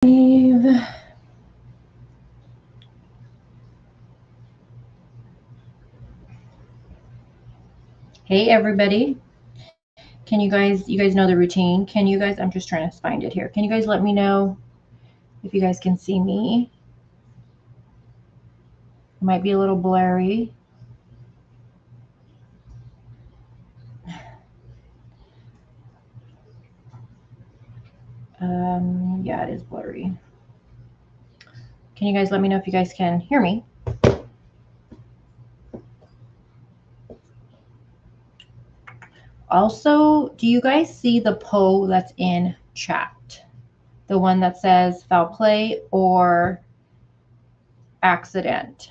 Hey everybody. Can you guys know the routine? Can you guys, I'm just trying to find it here. Can you guys let me know if you guys can see me? It might be a little blurry. Yeah, it is blurry. Can you guys let me know if you guys can hear me? Also, do you guys see the poll that's in chat? The one that says foul play or accident.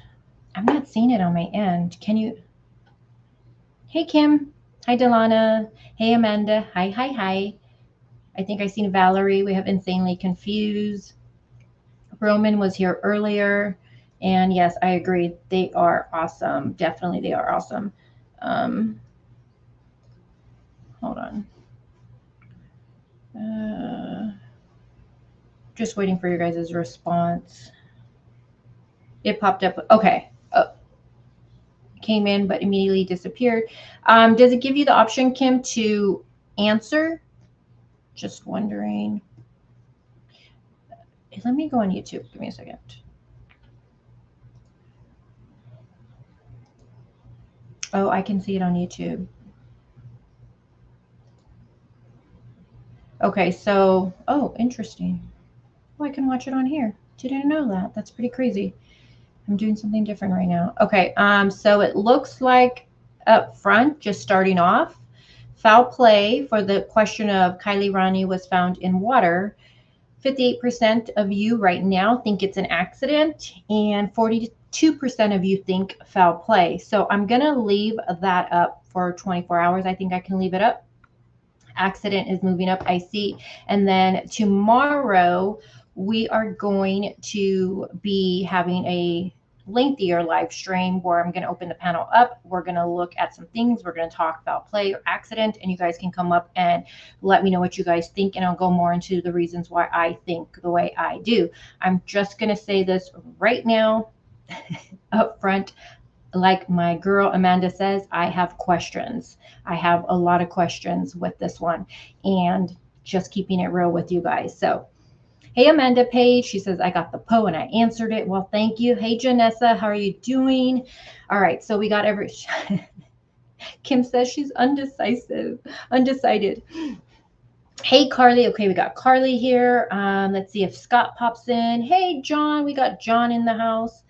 I'm not seeing it on my end. Can you? Hey, Kim. Hi, Delana. Hey, Amanda. Hi, hi, hi. I think I seen Valerie. We have Insanely Confused. Roman was here earlier. And yes, I agree. They are awesome. Definitely, they are awesome. Hold on. Just waiting for your guys' response. It popped up. Okay. Came in, but immediately disappeared. Does it give you the option, Kim, to answer? Just wondering. Let me go on YouTube. Give me a second. Oh, I can see it on YouTube. Okay, so, oh, interesting. Oh, I can watch it on here. Didn't know that. That's pretty crazy. I'm doing something different right now. Okay, so it looks like up front, just starting off, foul play for the question of Kiely Rodni was found in water. 58% of you right now think it's an accident, and 42% of you think foul play. So I'm going to leave that up for 24 hours. I think I can leave it up. Accident is moving up, I see. And then tomorrow, we are going to be having a lengthier live stream where I'm going to open the panel up. We're going to look at some things. We're going to talk about play or accident, and you guys can come up and let me know what you guys think, and I'll go more into the reasons why I think the way I do. I'm just going to say this right now up front. Like my girl Amanda says, I have questions. I have a lot of questions with this one, and just keeping it real with you guys. So, hey, Amanda Page, she says, I got the Poe and I answered it. Well, thank you. Hey, Janessa, how are you doing? All right, so we got every. Kim says she's undecided. Hey, Carly. Okay, we got Carly here. Let's see if Scott pops in. Hey, John. We got John in the house.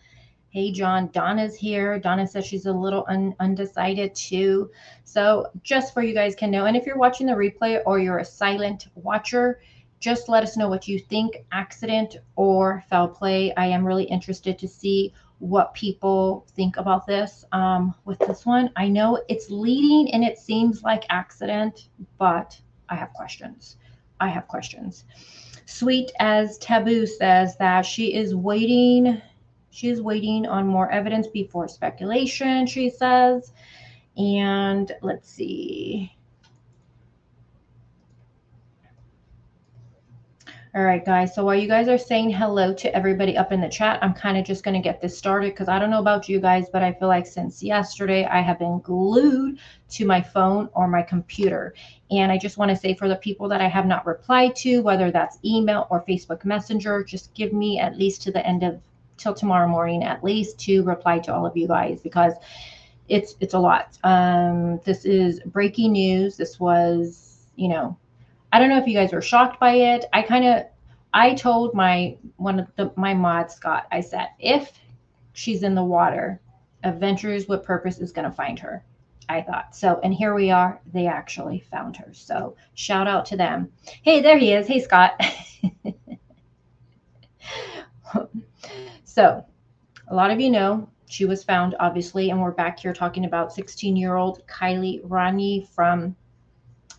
Hey, John. Donna's here. Donna says she's a little undecided too. So just for you guys can know, and if you're watching the replay or you're a silent watcher, just let us know what you think, accident or foul play. I am really interested to see what people think about this with this one. I know it's leading and it seems like accident, but I have questions. Sweet as Taboo says that she is waiting on more evidence before speculation, she says. And let's see. All right, guys. So while you guys are saying hello to everybody up in the chat, I'm kind of just going to get this started because I don't know about you guys, but I feel like since yesterday, I have been glued to my phone or my computer. And I just want to say for the people that I have not replied to, whether that's email or Facebook Messenger, just give me at least to the end of till tomorrow morning, at least to reply to all of you guys because it's a lot. This is breaking news. This was, I don't know if you guys were shocked by it. I told my mod Scott, I said, if she's in the water, Adventures with Purpose is going to find her. I thought so, and here we are. They actually found her. So shout out to them. Hey, there he is. Hey, Scott. So a lot of you know she was found, obviously, and we're back here talking about 16-year-old Kiely Rodni from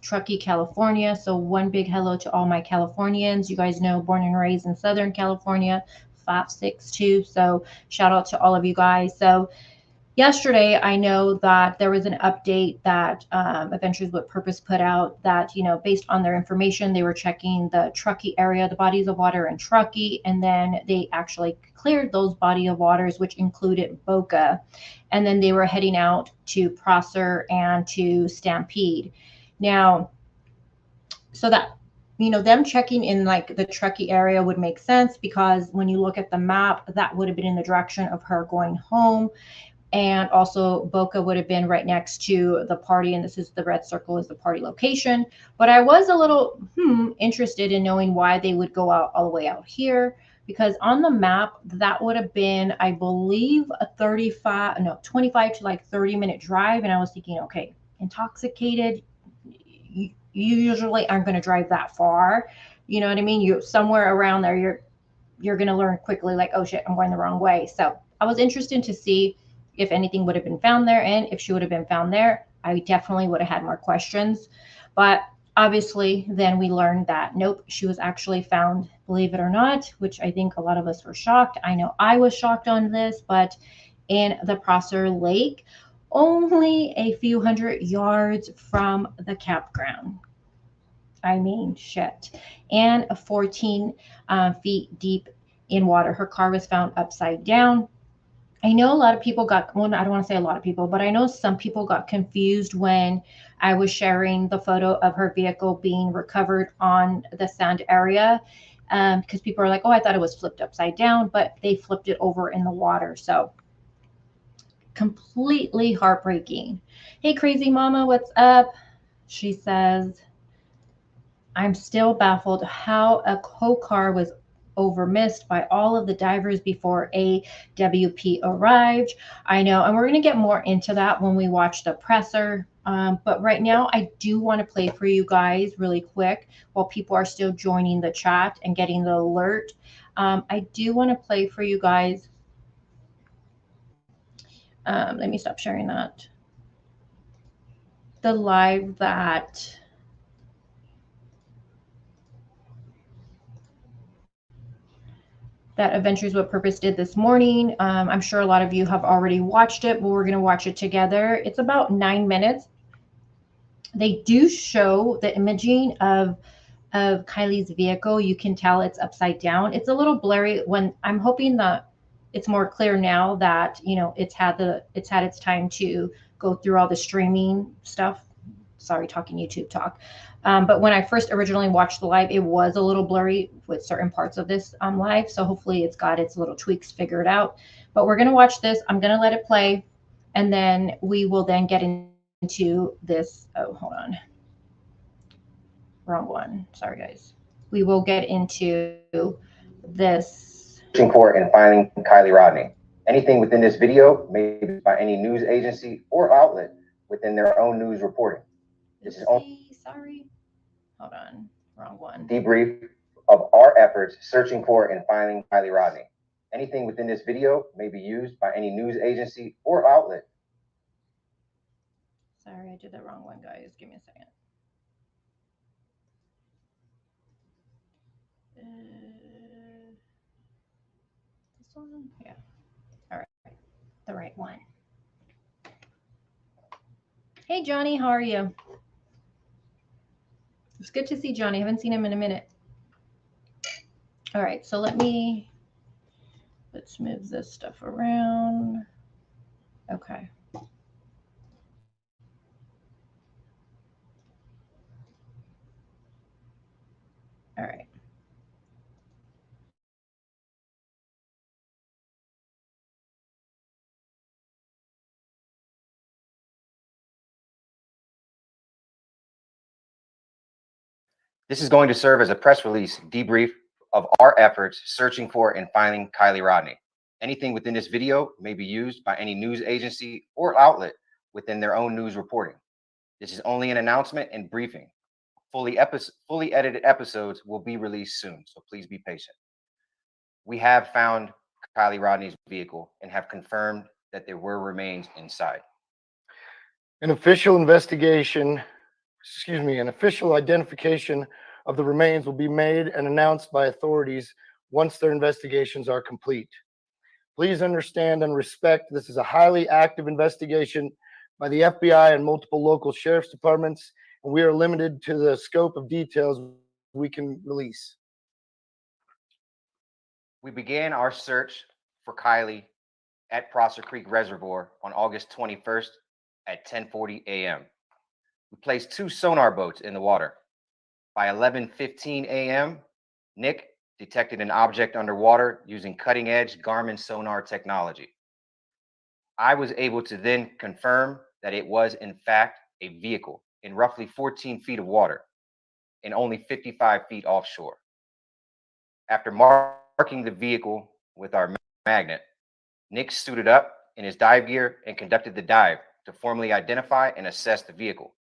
Truckee, California. So one big hello to all my Californians. You guys know, born and raised in Southern California, 562. So shout out to all of you guys. So yesterday, I know that there was an update that Adventures with Purpose put out that, based on their information, they were checking the Truckee area, the bodies of water in Truckee, and then they actually cleared those body of waters, which included Boca. And then they were heading out to Prosser and to Stampede. Now, so that them checking in like the Truckee area would make sense because when you look at the map, that would have been in the direction of her going home. And also Boca would have been right next to the party, and this is the red circle is the party location. But I was a little interested in knowing why they would go out all the way out here, because on the map that would have been, I believe, a 25 to like 30-minute drive. And I was thinking, okay, intoxicated, you usually aren't going to drive that far. You know what I mean? You somewhere around there, you're going to learn quickly, like, oh shit, I'm going the wrong way. So I was interested to see if anything would have been found there, and if she would have been found there, I definitely would have had more questions. But obviously then we learned that nope, she was actually found, believe it or not, which I think a lot of us were shocked. I know I was shocked on this, but in the Prosser Lake, only a few hundred yards from the campground. I mean, shit. And 14 feet deep in water. Her car was found upside down. I know a lot of people got, well, I don't want to say a lot of people, but I know some people got confused when I was sharing the photo of her vehicle being recovered on the sand area, because people are like, oh, I thought it was flipped upside down, but they flipped it over in the water. So completely heartbreaking. Hey, crazy mama, what's up? She says, I'm still baffled how a car was overmissed by all of the divers before AWP arrived. I know, and we're going to get more into that when we watch the presser. But right now, I do want to play for you guys really quick while people are still joining the chat and getting the alert. I do want to play for you guys. Let me stop sharing that. The live that Adventures with Purpose did this morning. I'm sure a lot of you have already watched it, but we're going to watch it together. It's about 9 minutes. They do show the imaging of Kiely's vehicle. You can tell it's upside down. It's a little blurry. When I'm hoping that it's more clear now that it's had its time to go through all the streaming stuff. Sorry, talking YouTube talk. But when I first originally watched the live, it was a little blurry with certain parts of this live. So hopefully it's got its little tweaks figured out. But we're going to watch this. I'm going to let it play. And then we will then get into this. Oh, hold on. Wrong one. Sorry, guys. We will get into this. Court and finding Kiely Rodni. Anything within this video may be by any news agency or outlet within their own news reporting. This is sorry. Hold on. Wrong one. Debrief of our efforts searching for and finding Kiely Rodni. Anything within this video may be used by any news agency or outlet. Sorry, I did the wrong one, guys. Give me a second. This one? Yeah. All right. The right one. Hey, Johnny. How are you? It's good to see Johnny. I haven't seen him in a minute. All right. So let's move this stuff around. Okay. All right. This is going to serve as a press release debrief of our efforts searching for and finding Kiely Rodni. Anything within this video may be used by any news agency or outlet within their own news reporting. This is only an announcement and briefing. Fully edited episodes will be released soon, so please be patient. We have found Kiely Rodni's vehicle and have confirmed that there were remains inside. An official identification of the remains will be made and announced by authorities once their investigations are complete. Please understand and respect this is a highly active investigation by the FBI and multiple local sheriff's departments, and we are limited to the scope of details we can release. We began our search for Kiely at Prosser Creek Reservoir on August 21st at 10:40 a.m. We placed 2 sonar boats in the water. By 11:15 a.m., Nick detected an object underwater using cutting-edge Garmin sonar technology. I was able to then confirm that it was, in fact, a vehicle in roughly 14 feet of water and only 55 feet offshore. After marking the vehicle with our magnet, Nick suited up in his dive gear and conducted the dive to formally identify and assess the vehicle.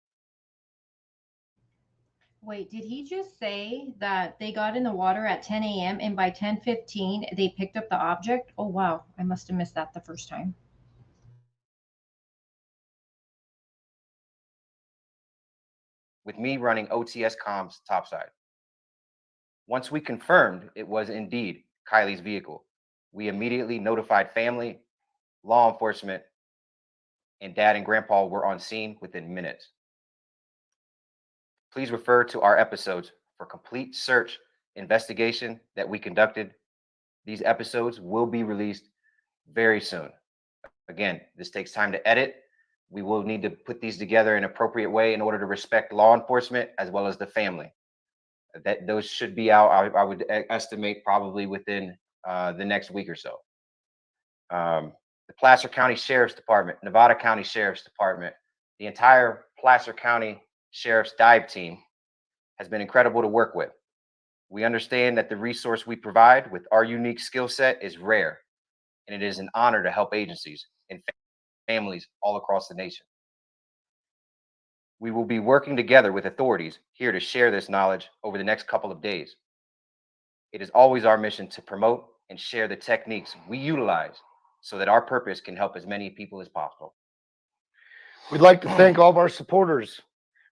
Wait, did he just say that they got in the water at 10 a.m. and by 10:15 they picked up the object? Oh, wow. I must have missed that the first time. With me running OTS comms topside. Once we confirmed it was indeed Kiely's vehicle, we immediately notified family, law enforcement, and Dad and Grandpa were on scene within minutes. Please refer to our episodes for complete search investigation that we conducted. These episodes will be released very soon. Again, this takes time to edit. We will need to put these together in an appropriate way in order to respect law enforcement as well as the family. That those should be out, I would estimate, probably within the next week or so. The Placer County Sheriff's Department, Nevada County Sheriff's Department, the entire Placer County Sheriff's dive team has been incredible to work with. We understand that the resource we provide with our unique skill set is rare, and it is an honor to help agencies and families all across the nation. We will be working together with authorities here to share this knowledge over the next couple of days. It is always our mission to promote and share the techniques we utilize so that our purpose can help as many people as possible. We'd like to thank all of our supporters.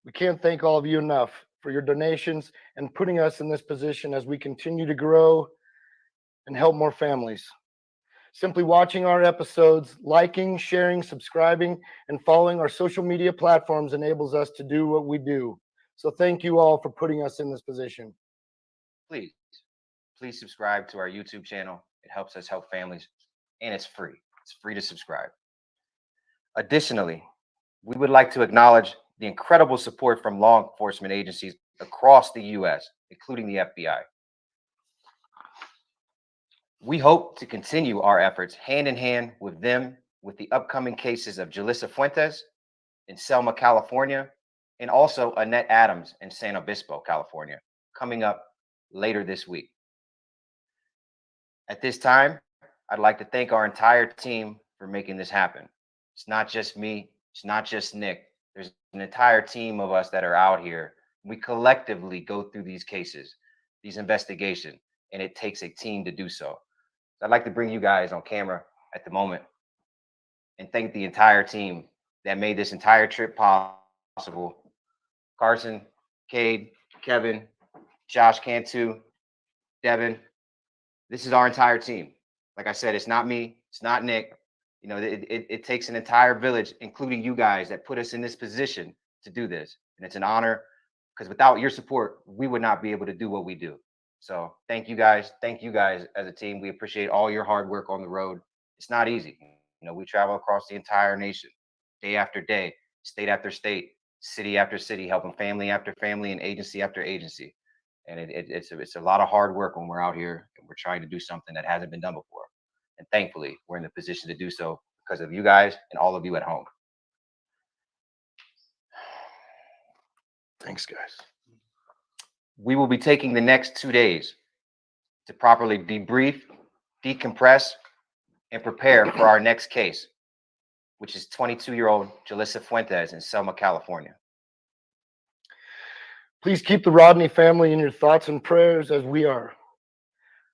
We can't thank all of you enough for your donations and putting us in this position as we continue to grow and help more families. Simply watching our episodes, liking, sharing, subscribing, and following our social media platforms enables us to do what we do. So thank you all for putting us in this position. Please subscribe to our YouTube channel. It helps us help families, and it's free. It's free to subscribe. Additionally, we would like to acknowledge the incredible support from law enforcement agencies across the U.S., including the FBI. We hope to continue our efforts hand in hand with them with the upcoming cases of Julissa Fuentes in Selma, California, and also Annette Adams in San Obispo, California, coming up later this week. At this time, I'd like to thank our entire team for making this happen. It's not just me. It's not just Nick. There's an entire team of us that are out here. We collectively go through these cases, these investigations, and it takes a team to do so. I'd like to bring you guys on camera at the moment and thank the entire team that made this entire trip possible. Carson, Cade, Kevin, Josh Cantu, Devin. This is our entire team. Like I said, it's not me. It's not Nick. You know, it takes an entire village, including you guys, that put us in this position to do this. And it's an honor because without your support, we would not be able to do what we do. So thank you guys. Thank you guys as a team. We appreciate all your hard work on the road. It's not easy. You know, we travel across the entire nation, day after day, state after state, city after city, helping family after family and agency after agency. And it's a lot of hard work when we're out here and we're trying to do something that hasn't been done before. And thankfully, we're in the position to do so because of you guys and all of you at home. Thanks, guys. We will be taking the next 2 days to properly debrief, decompress, and prepare for our next case, which is 22-year-old Julissa Fuentes in Selma, California. Please keep the Rodni family in your thoughts and prayers as we are.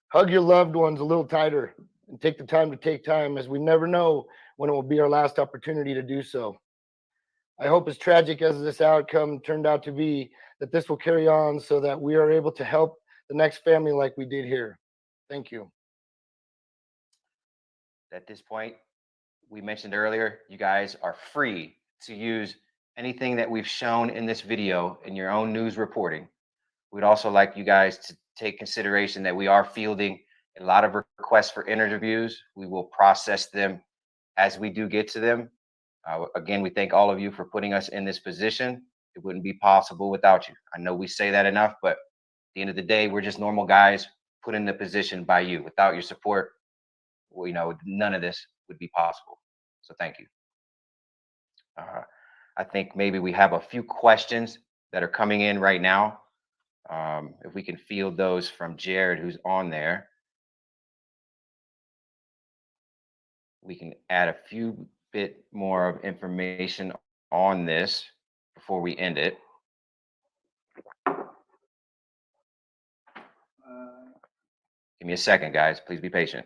Hug your loved ones a little tighter and take the time to take time, as we never know when it will be our last opportunity to do so. I hope, as tragic as this outcome turned out to be, that this will carry on so that we are able to help the next family like we did here. Thank you. At this point, we mentioned earlier, you guys are free to use anything that we've shown in this video in your own news reporting. We'd also like you guys to take consideration that we are fielding a lot of requests for interviews. We will process them as we do get to them. Again, we thank all of you for putting us in this position. It wouldn't be possible without you. I know we say that enough, but at the end of the day, we're just normal guys put in the position by you. Without your support, well, none of this would be possible. So thank you. I think maybe we have a few questions that are coming in right now. If we can field those from Jared, who's on there, we can add a few bit more of information on this before we end it. Give me a second, guys. Please be patient.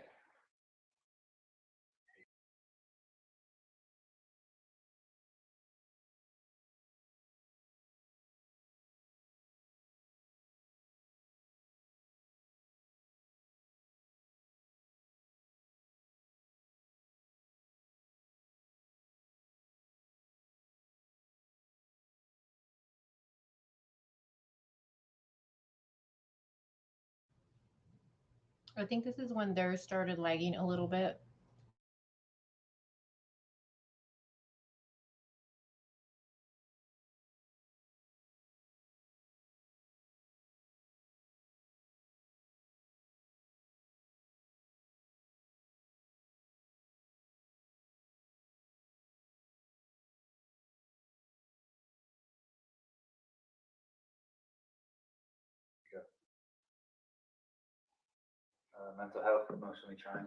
I think this is when theirs started lagging a little bit. Mental health, emotionally trying.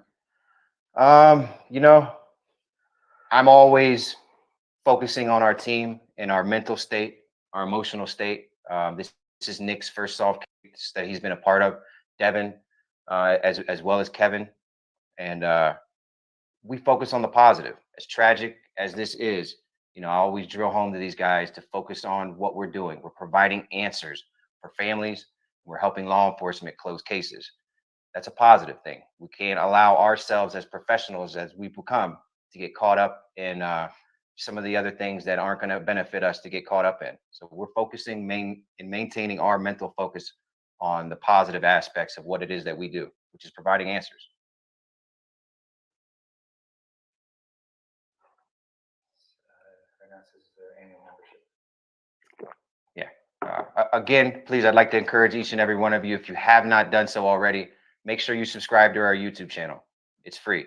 I'm always focusing on our team and our mental state, our emotional state. This is Nick's first soft case that he's been a part of. Devin, as well as Kevin, and we focus on the positive. As tragic as this is, I always drill home to these guys to focus on what we're doing. We're providing answers for families. We're helping law enforcement close cases. That's a positive thing. We can't allow ourselves as professionals as we become to get caught up in some of the other things that aren't going to benefit us to get caught up in. So we're focusing in maintaining our mental focus on the positive aspects of what it is that we do, which is providing answers. Annual membership. Yeah. Again, please, I'd like to encourage each and every one of you, if you have not done so already, make sure you subscribe to our YouTube channel. It's free.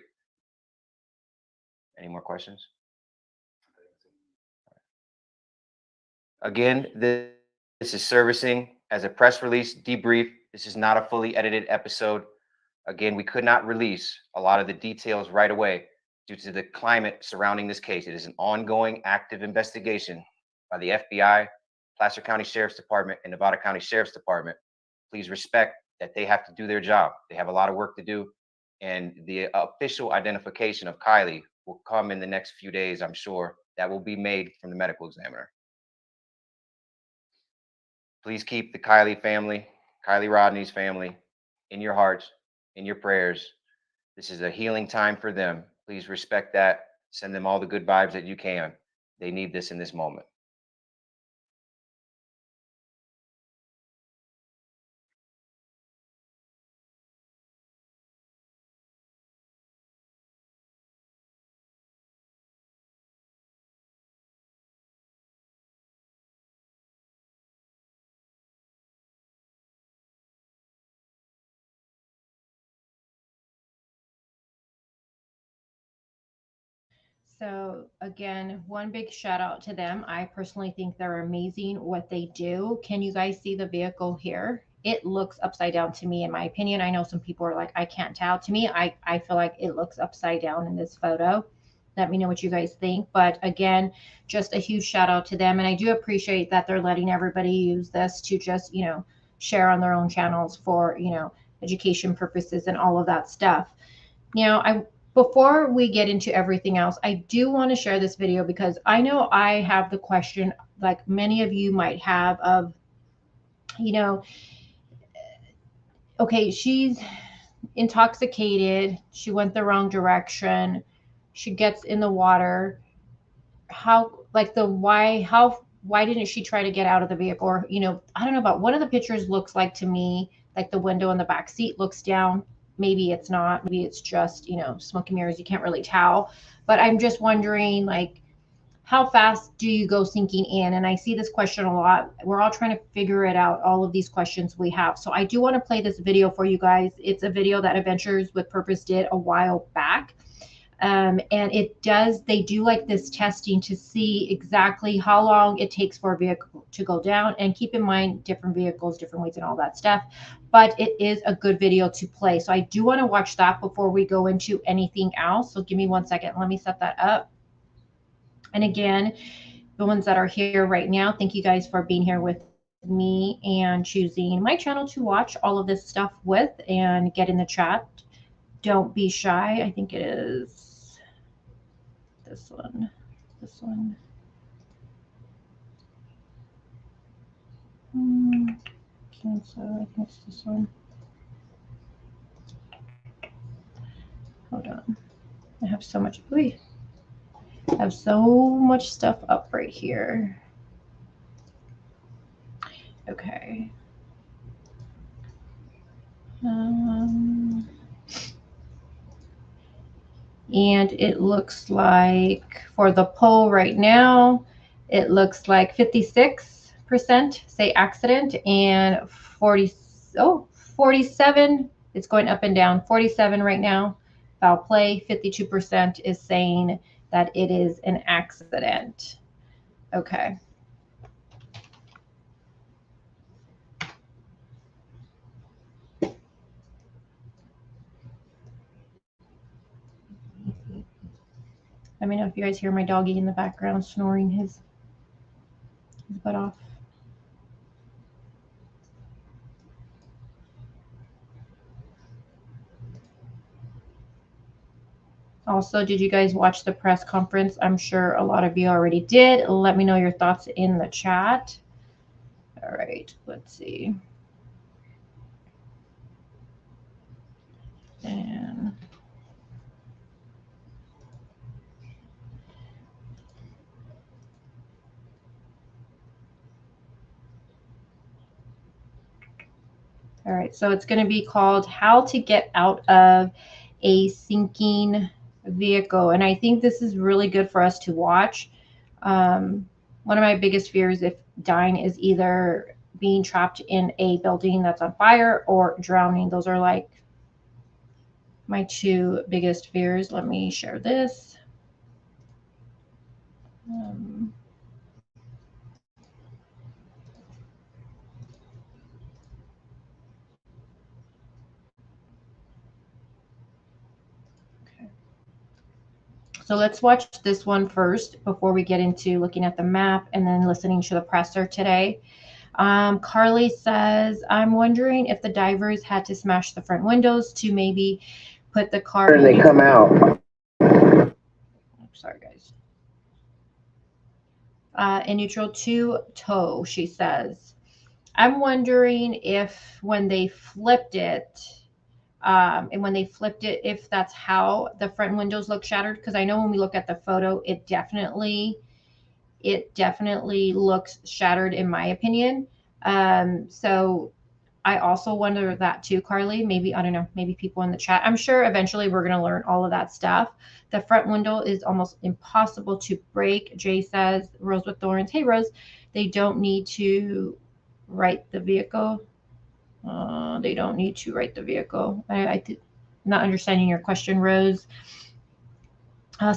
Any more questions? Again, this is servicing as a press release debrief. This is not a fully edited episode. Again, we could not release a lot of the details right away due to the climate surrounding this case. It is an ongoing, active investigation by the FBI, Placer County Sheriff's Department, and Nevada County Sheriff's Department. Please respect that they have to do their job. They have a lot of work to do. And the official identification of Kiely will come in the next few days, I'm sure. That will be made from the medical examiner. Please keep the Kiely family, Kiely Rodni's family, in your hearts, in your prayers. This is a healing time for them. Please respect that. Send them all the good vibes that you can. They need this in this moment. So again, one big shout out to them. I personally think they're amazing what they do. Can you guys see the vehicle here? It looks upside down to me, in my opinion. I know some people are like, I can't tell. To me, I feel like it looks upside down in this photo. Let me know what you guys think. But again, just a huge shout out to them. And I do appreciate that they're letting everybody use this to just, share on their own channels for, education purposes and all of that stuff. I before we get into everything else, I do want to share this video because I know I have the question, like many of you might have, of, okay, intoxicated. She went the wrong direction. She gets in the water. How, like, why didn't she try to get out of the vehicle? Or, I don't know, about one of the pictures looks like, to me, like the window in the back seat looks down. Maybe it's not. Maybe it's just, smoke and mirrors. You can't really tell. But I'm just wondering, like, how fast do you go sinking in? And I see this question a lot. We're all trying to figure it out, all of these questions we have. So I do want to play this video for you guys. It's a video that Adventures with Purpose did a while back. And they do like this testing to see exactly how long it takes for a vehicle to go down. And keep in mind, different vehicles, different weights and all that stuff. But it is a good video to play. So I do want to watch that before we go into anything else. So give me 1 second. Let me set that up. And again, the ones that are here right now, thank you guys for being here with me and choosing my channel to watch all of this stuff with and get in the chat. Don't be shy. I think it is this one. Cancel. I think it's this one. Hold on. I have so much. I have so much stuff up right here. Okay. And it looks like for the poll right now, it looks like 56% say accident and 47, it's going up and down. 47 right now, foul play. 52% is saying that it is an accident. Okay. Let me know if you guys hear my doggy in the background snoring his butt off. Also, did you guys watch the press conference? I'm sure a lot of you already did. Let me know your thoughts in the chat. All right, let's see. And all right, so it's going to be called How to Get Out of a Sinking Vehicle. And I think this is really good for us to watch. One of my biggest fears if dying is either being trapped in a building that's on fire or drowning. Those are like my two biggest fears. Let me share this. So let's watch this one first before we get into looking at the map and then listening to the presser today. Carly says, I'm wondering if the divers had to smash the front windows to maybe put the car and they come out. Sorry, guys. In neutral to tow, she says. I'm wondering if when they flipped it, if that's how the front windows look shattered. Because I know when we look at the photo, it definitely looks shattered in my opinion. So I also wonder that too, Carly. Maybe, I don't know, maybe people in the chat. I'm sure eventually we're going to learn all of that stuff. The front window is almost impossible to break. Jay says, Rose with Thorns. Hey, Rose, they don't need to right the vehicle. They don't need to right the vehicle. I'm not understanding your question, Rose.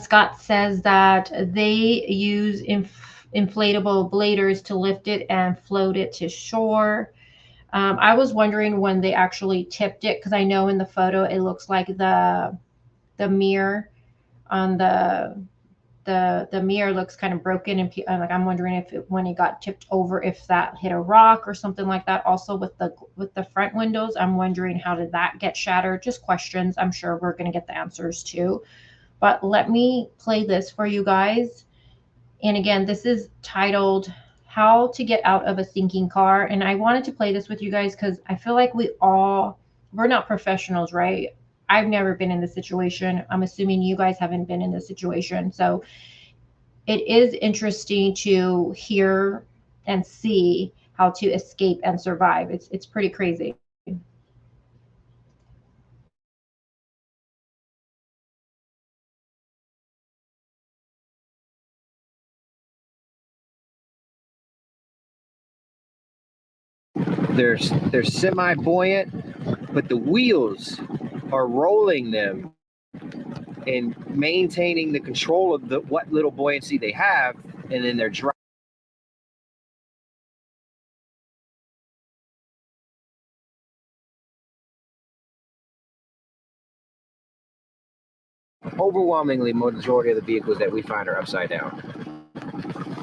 Scott says that they use inflatable bladers to lift it and float it to shore. I was wondering when they actually tipped it, because I know in the photo it looks like the mirror on the mirror looks kind of broken, and like I'm wondering if when it got tipped over, if that hit a rock or something like that. Also with the front windows, I'm wondering how did that get shattered? Just questions. I'm sure we're going to get the answers too. But let me play this for you guys. And again, this is titled How to Get Out of a Sinking Car. And I wanted to play this with you guys because I feel like we all we're not professionals, right? I've never been in this situation. I'm assuming you guys haven't been in this situation. So it is interesting to hear and see how to escape and survive. It's pretty crazy. They're semi-buoyant, but the wheels are rolling them and maintaining the control of what little buoyancy they have, and then they're dry. Overwhelmingly, majority of the vehicles that we find are upside down.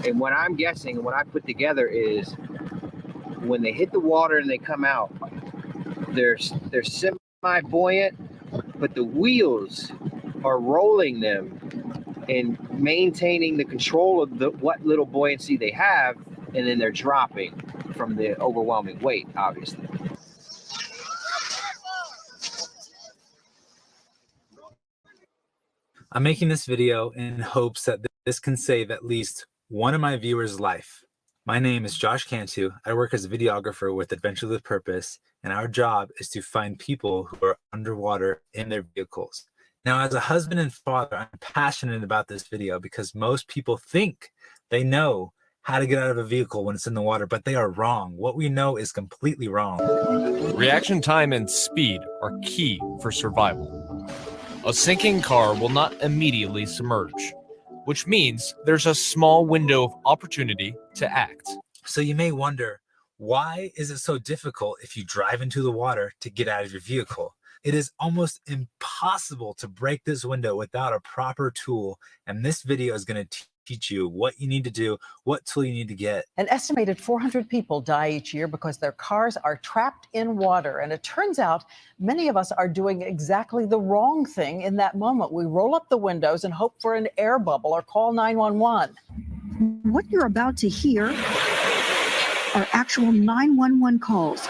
And what I'm guessing, and what I put together is, when they hit the water and they come out, they're semi-buoyant, but the wheels are rolling them and maintaining the control of what little buoyancy they have, and then they're dropping from the overwhelming weight, obviously. I'm making this video in hopes that this can save at least one of my viewers' life. My name is Josh Cantu. I work as a videographer with Adventure with Purpose, and our job is to find people who are underwater in their vehicles. Now, as a husband and father, I'm passionate about this video because most people think they know how to get out of a vehicle when it's in the water, but they are wrong. What we know is completely wrong. Reaction time and speed are key for survival. A sinking car will not immediately submerge, which means there's a small window of opportunity to act. So you may wonder, why is it so difficult if you drive into the water to get out of your vehicle? It is almost impossible to break this window without a proper tool, and this video is going to teach you what you need to do, what tool you need to get. An estimated 400 people die each year because their cars are trapped in water. And it turns out many of us are doing exactly the wrong thing in that moment. We roll up the windows and hope for an air bubble or call 911. What you're about to hear are actual 911 calls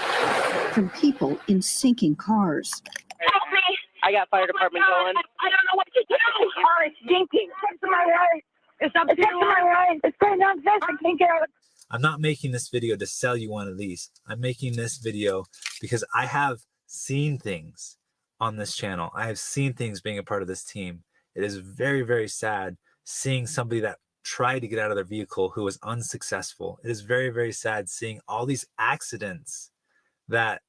from people in sinking cars. Help me! I got fire department going. I don't know what to do. The car is sinking. It's to my right. It's up to my right. It's going down fast. I can't get out. I'm not making this video to sell you one of these. I'm making this video because I have seen things on this channel. I have seen things being a part of this team. It is very, very sad seeing somebody that tried to get out of their vehicle who was unsuccessful. It is very, very sad seeing all these accidents that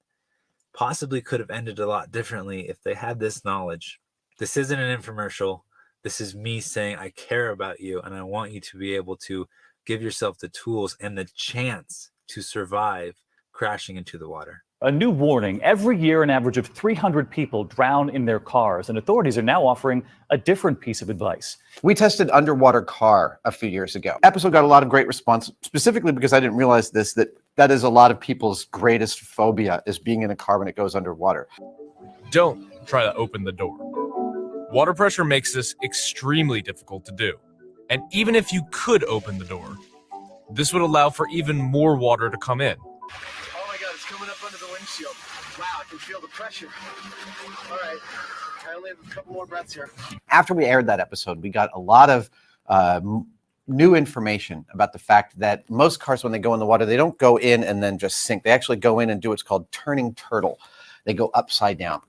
possibly could have ended a lot differently if they had this knowledge. This isn't an infomercial. This is me saying I care about you and I want you to be able to give yourself the tools and the chance to survive crashing into the water. A new warning. Every year, an average of 300 people drown in their cars, and authorities are now offering a different piece of advice. We tested underwater car a few years ago. Episode got a lot of great response, specifically because I didn't realize that is a lot of people's greatest phobia, is being in a car when it goes underwater. Don't try to open the door. Water pressure makes this extremely difficult to do. And even if you could open the door, this would allow for even more water to come in. Oh my God, it's coming up under the windshield. Wow, I can feel the pressure. All right, I only have a couple more breaths here. After we aired that episode, we got a lot of new information about the fact that most cars, when they go in the water, they don't go in and then just sink. They actually go in and do what's called turning turtle. They go upside down.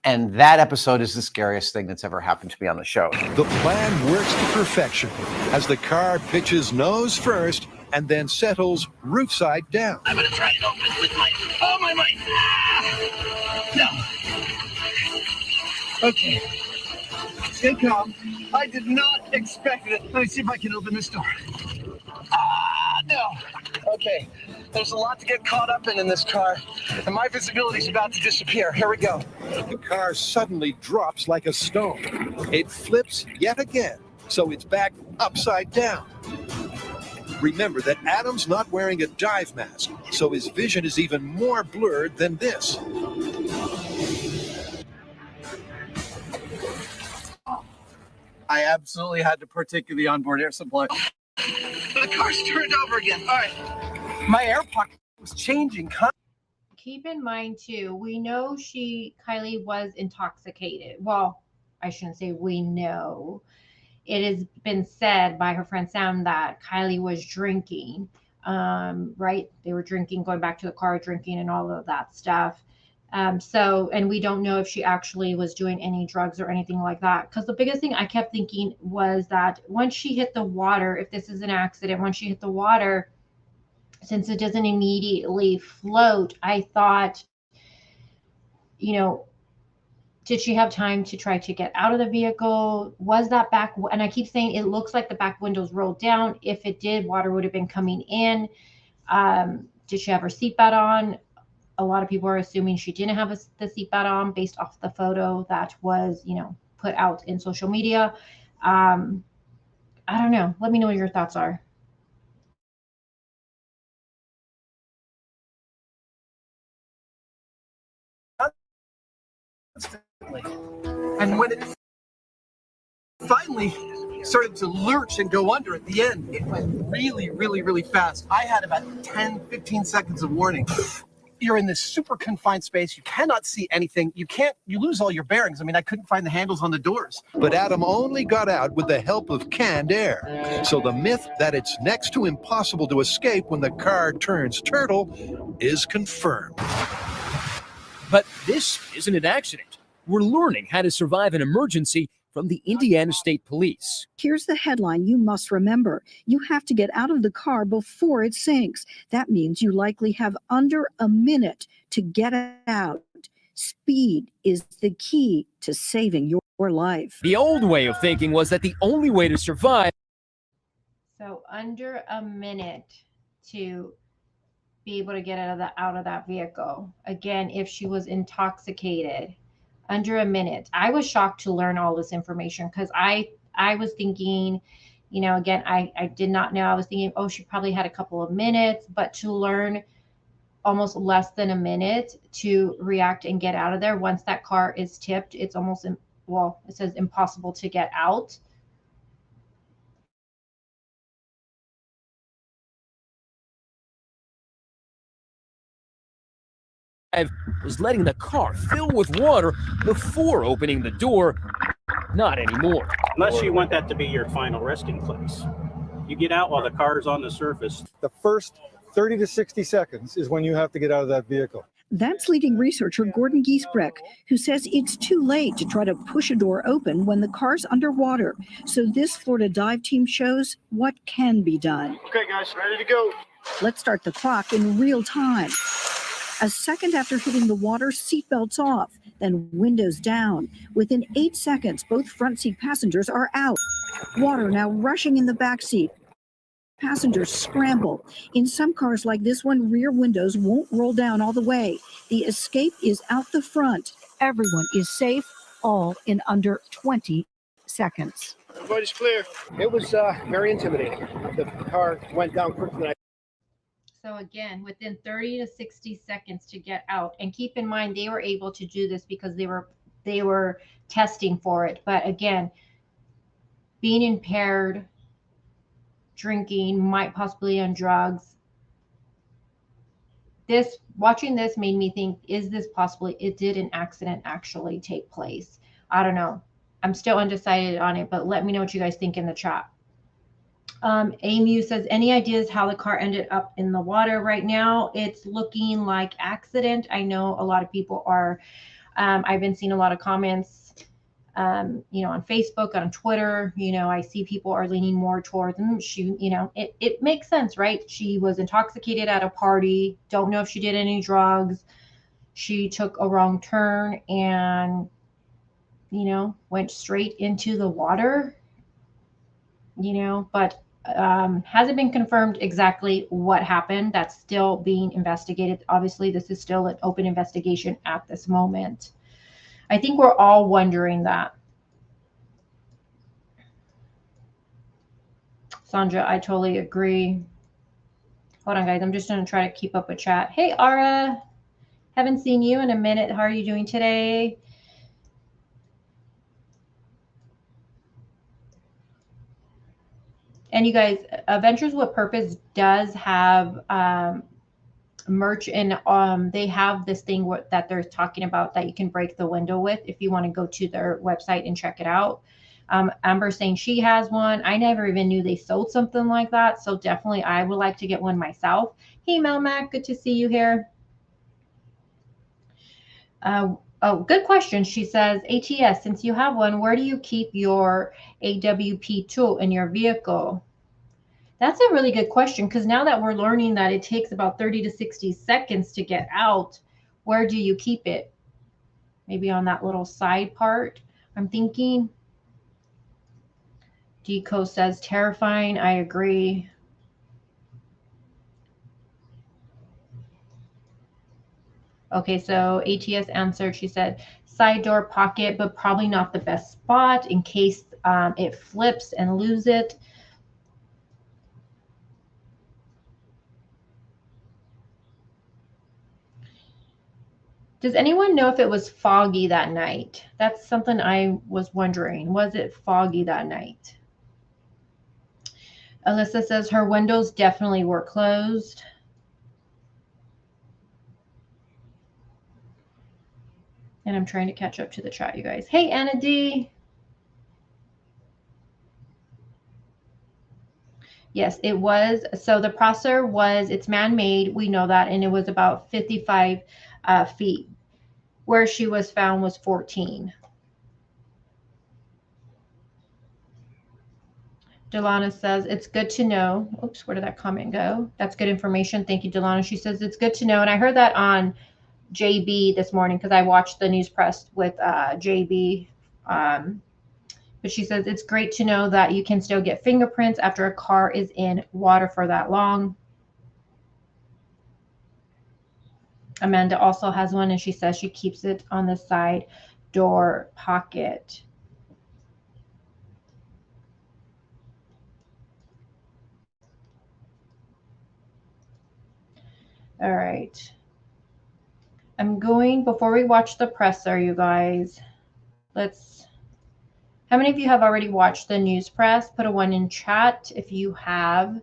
And that episode is the scariest thing that's ever happened to me on the show. The plan works to perfection as the car pitches nose first and then settles roof side down. I'm going to try and open it with my... Oh, my mic! Ah! No. Okay. Stay calm. I did not expect it. Let me see if I can open this door. Ah, no. Okay. There's a lot to get caught up in this car, and my visibility is about to disappear. Here we go. The car suddenly drops like a stone. It flips yet again, so it's back upside down. Remember that Adam's not wearing a dive mask, so his vision is even more blurred than this. I absolutely had to partake of the onboard air supply. The car's turned over again. All right. My air pocket was changing. keep in mind too, we know Kiely was intoxicated. Well, I shouldn't say we know. It has been said by her friend Sam that Kiely was drinking. Right? They were drinking, going back to the car, drinking, and all of that stuff. And we don't know if she actually was doing any drugs or anything like that. Because the biggest thing I kept thinking was that once she hit the water, if this is an accident, once she hit the water, since it doesn't immediately float, I thought, you know, did she have time to try to get out of the vehicle? Was that back? And I keep saying it looks like the back windows rolled down. If it did, water would have been coming in. Did she have her seatbelt on? A lot of people are assuming she didn't have the seatbelt on based off the photo that was, put out in social media. I don't know. Let me know what your thoughts are. And when it finally started to lurch and go under at the end, it went really, really, really fast. I had about 10, 15 seconds of warning. You're in this super confined space. You cannot see anything. You lose all your bearings. I mean, I couldn't find the handles on the doors. But Adam only got out with the help of canned air. So the myth that it's next to impossible to escape when the car turns turtle is confirmed. But this isn't an accident. We're learning how to survive an emergency from the Indiana State Police. Here's the headline you must remember. You have to get out of the car before it sinks. That means you likely have under a minute to get out. Speed is the key to saving your life. The old way of thinking was that the only way to survive. So under a minute to be able to get out of that vehicle. Again, if she was intoxicated, under a minute. I was shocked to learn all this information because I was thinking, again, I did not know. I was thinking, oh, she probably had a couple of minutes, but to learn almost less than a minute to react and get out of there once that car is tipped, it's almost, it says impossible to get out. Was letting the car fill with water before opening the door. Not anymore. Unless you want that to be your final resting place. You get out while the car is on the surface. The first 30 to 60 seconds is when you have to get out of that vehicle. That's leading researcher Gordon Giesbrecht, who says it's too late to try to push a door open when the car's underwater. So this Florida dive team shows what can be done. Okay, guys, ready to go. Let's start the clock in real time. A second after hitting the water, seatbelts off, then windows down. Within 8 seconds, both front seat passengers are out. Water now rushing in the back seat. Passengers scramble. In some cars like this one, rear windows won't roll down all the way. The escape is out the front. Everyone is safe, all in under 20 seconds. Everybody's clear. It was very intimidating. The car went down quicker than I. So again, within 30 to 60 seconds to get out. And keep in mind, they were able to do this because they were testing for it. But again, being impaired, drinking, might possibly on drugs. Watching this made me think, is this possibly, did an accident actually take place? I don't know. I'm still undecided on it, but let me know what you guys think in the chat. Amu says, any ideas how the car ended up in the water? Right now, it's looking like accident. I know a lot of people are, I've been seeing a lot of comments, on Facebook, on Twitter. I see people are leaning more towards, it makes sense, right? She was intoxicated at a party. Don't know if she did any drugs. She took a wrong turn and, went straight into the water, but hasn't been confirmed exactly what happened. That's still being investigated. Obviously, this is still an open investigation at this moment. I think we're all wondering that. Sandra, I totally agree. Hold on, guys. I'm just going to try to keep up with chat. Hey, Ara. Haven't seen you in a minute. How are you doing today? And you guys, Ventures with Purpose does have merch, and they have this thing that they're talking about that you can break the window with if you want to go to their website and check it out. Amber saying she has one. I never even knew they sold something like that, so definitely I would like to get one myself. Hey Melmac, good to see you here. Oh, good question. She says, ATS, since you have one, where do you keep your AWP tool in your vehicle? That's a really good question, because now that we're learning that it takes about 30 to 60 seconds to get out, where do you keep it? Maybe on that little side part, I'm thinking. Deco says, terrifying. I agree. Okay, so ATS answered. She said, side door pocket, but probably not the best spot in case it flips and lose it. Does anyone know if it was foggy that night? That's something I was wondering. Was it foggy that night? Alyssa says her windows definitely were closed. And I'm trying to catch up to the chat, you guys. Hey, Anna D. Yes, it was. So the processor was, it's man-made. We know that. And it was about 55 feet. Where she was found was 14. Delana says, it's good to know. Oops, where did that comment go? That's good information. Thank you, Delana. She says, it's good to know. And I heard that on JB this morning because I watched the news press with JB. But she says, it's great to know that you can still get fingerprints after a car is in water for that long. Amanda also has one, and she says she keeps it on the side door pocket. All right. I'm going, before we watch the presser, you guys, how many of you have already watched the news press? Put a 1 in chat if you have.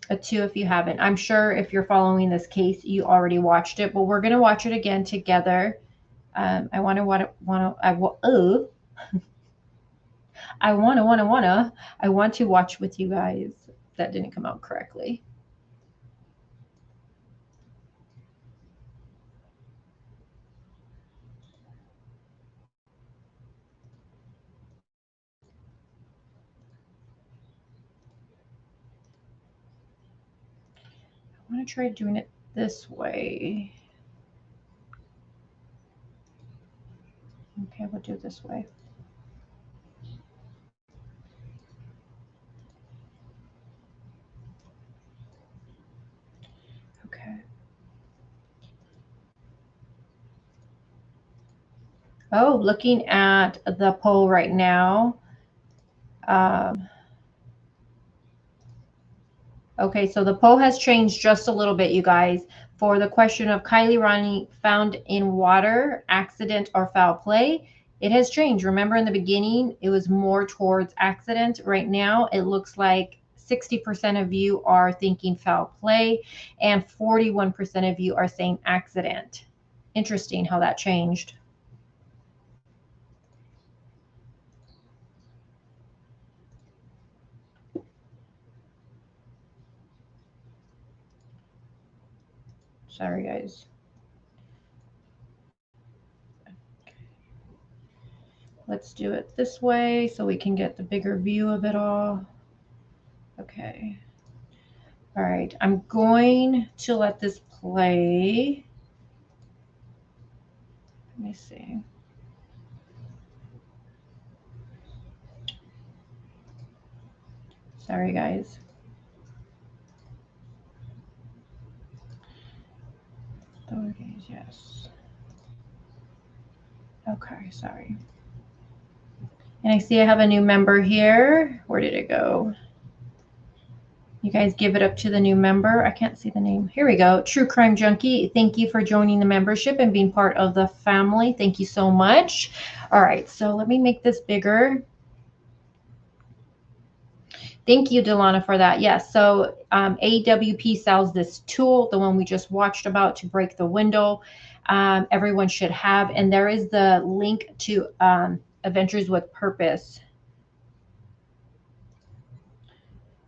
A 2 if you haven't. I'm sure if you're following this case, you already watched it, but we're going to watch it again together. I want to watch with you guys. That didn't come out correctly. I want to try doing it this way. Okay, we'll do it this way. Okay. Oh, looking at the poll right now. Okay, so the poll has changed just a little bit, you guys. For the question of Kiely Rodni found in water, accident or foul play, it has changed. Remember in the beginning, it was more towards accident. Right now, it looks like 60% of you are thinking foul play and 41% of you are saying accident. Interesting how that changed. Sorry, guys. Let's do it this way so we can get the bigger view of it all. Okay. All right, I'm going to let this play. Let me see. Sorry, guys. Authorities, yes. Okay, sorry. And I see I have a new member here. Where did it go? You guys give it up to the new member. I can't see the name. Here we go. True Crime Junkie. Thank you for joining the membership and being part of the family. Thank you so much. All right, so let me make this bigger. Thank you, Delana, for that. Yes. So AWP sells this tool, the one we just watched about to break the window. Everyone should have. And there is the link to Adventures with Purpose.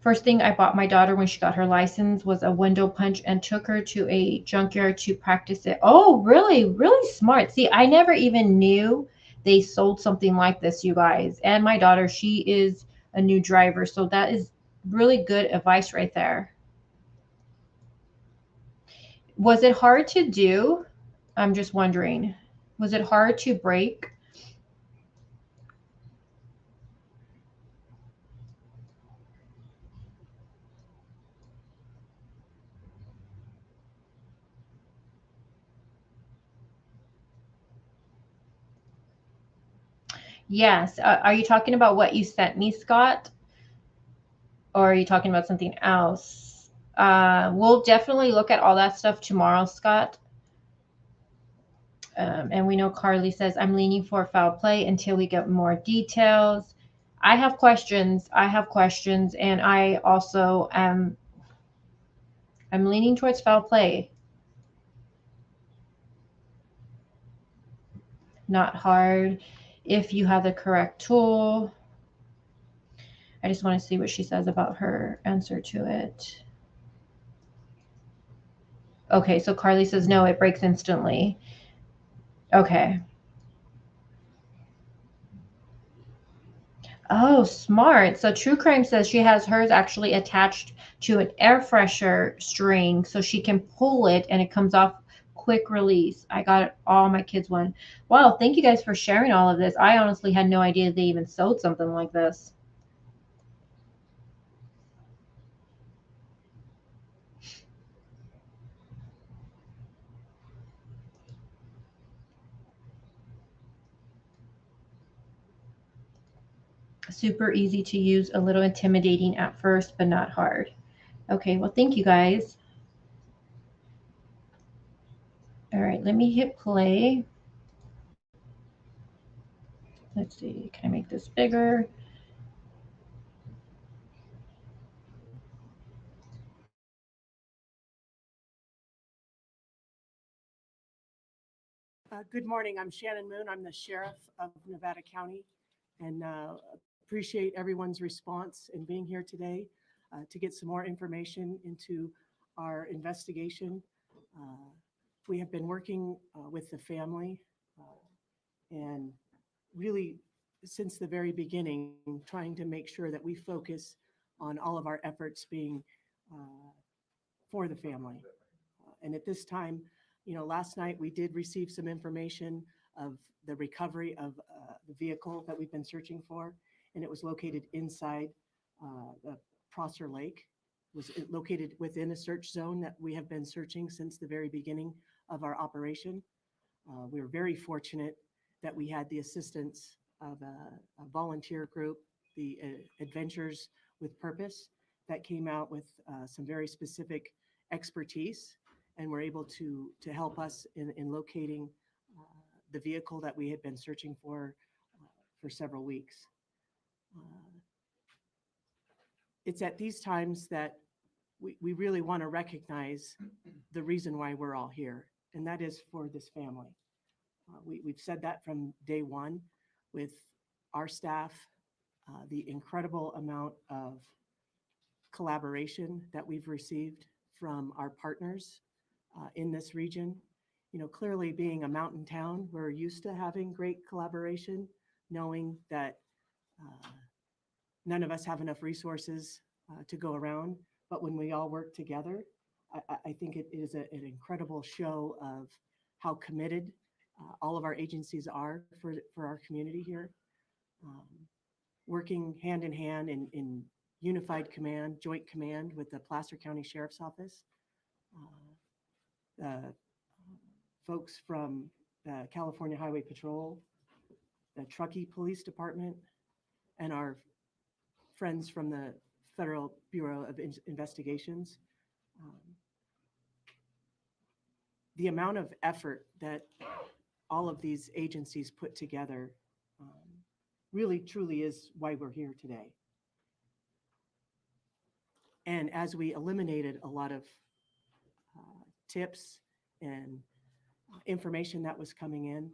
First thing I bought my daughter when she got her license was a window punch and took her to a junkyard to practice it. Oh, really? Really smart. See, I never even knew they sold something like this, you guys. And my daughter, she is a new driver. So that is really good advice right there. Was it hard to do? I'm just wondering. Was it hard to break? Yes. Are you talking about what you sent me, Scott? Or are you talking about something else? We'll definitely look at all that stuff tomorrow, Scott. And we know Carly says, I'm leaning for foul play until we get more details. I have questions. And I also am I'm leaning towards foul play. Not hard if you have the correct tool. I just want to see what she says about her answer to it. Okay, so Carly says no, it breaks instantly. Okay. Oh, smart. So True Crime says she has hers actually attached to an air fresher string so she can pull it and it comes off quick release. I got it all my kids one. Wow, thank you guys for sharing all of this. I honestly had no idea they even sold something like this. Super easy to use, a little intimidating at first, but not hard. Okay, well, thank you guys. All right, let me hit play. Let's see, can I make this bigger? Good morning. I'm Shannon Moon. I'm the sheriff of Nevada County, and appreciate everyone's response in being here today to get some more information into our investigation. We have been working with the family and really since the very beginning trying to make sure that we focus on all of our efforts being for the family. And at this time, last night we did receive some information of the recovery of the vehicle that we've been searching for, and it was located inside the Prosser Lake. It was located within a search zone that we have been searching since the very beginning of our operation. We were very fortunate that we had the assistance of a volunteer group, the Adventures with Purpose, that came out with some very specific expertise and were able to help us in locating the vehicle that we had been searching for several weeks. It's at these times that we really want to recognize the reason why we're all here, and that is for this family. We've said that from day one with our staff, the incredible amount of collaboration that we've received from our partners in this region. Clearly being a mountain town, we're used to having great collaboration, knowing that none of us have enough resources to go around. But when we all work together, I think it is an incredible show of how committed all of our agencies are for our community here. Working hand in hand in unified command, joint command with the Placer County Sheriff's Office. The folks from the California Highway Patrol, the Truckee Police Department, and our friends from the Federal Bureau of Investigations. The amount of effort that all of these agencies put together really truly is why we're here today. And as we eliminated a lot of tips and information that was coming in,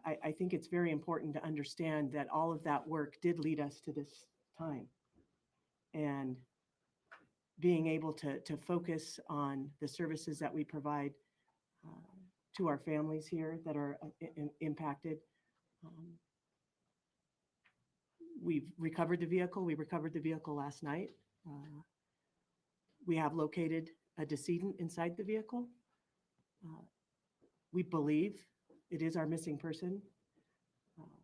I think it's very important to understand that all of that work did lead us to this time. And being able to focus on the services that we provide to our families here that are impacted. We've recovered the vehicle. We recovered the vehicle last night. We have located a decedent inside the vehicle. We believe it is our missing person.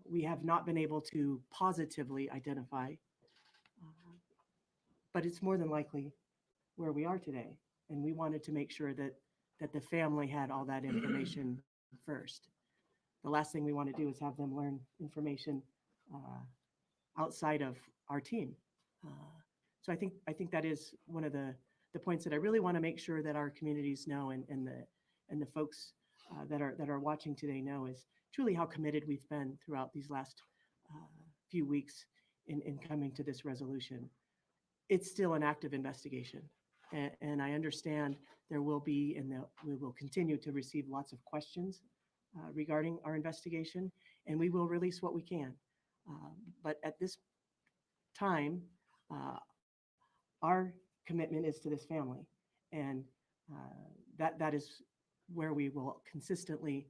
We have not been able to positively identify, but it's more than likely where we are today. And we wanted to make sure that the family had all that information first. The last thing we want to do is have them learn information outside of our team. So I think that is one of the points that I really want to make sure that our communities know, and the folks that are watching today know, is truly how committed we've been throughout these last few weeks in coming to this resolution. It's still an active investigation, and I understand there will be, and we will continue to receive lots of questions regarding our investigation, and we will release what we can. But at this time, our commitment is to this family, and that is where we will consistently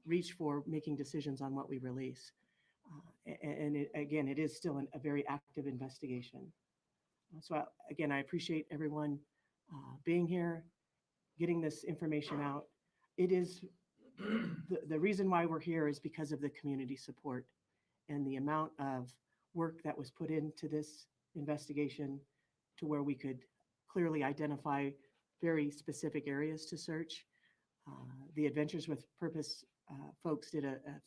reach for making decisions on what we release. And again, it is still a very active investigation. So again, I appreciate everyone being here, getting this information out. It is the reason why we're here is because of the community support and the amount of work that was put into this investigation, to where we could clearly identify very specific areas to search. The Adventures with Purpose folks did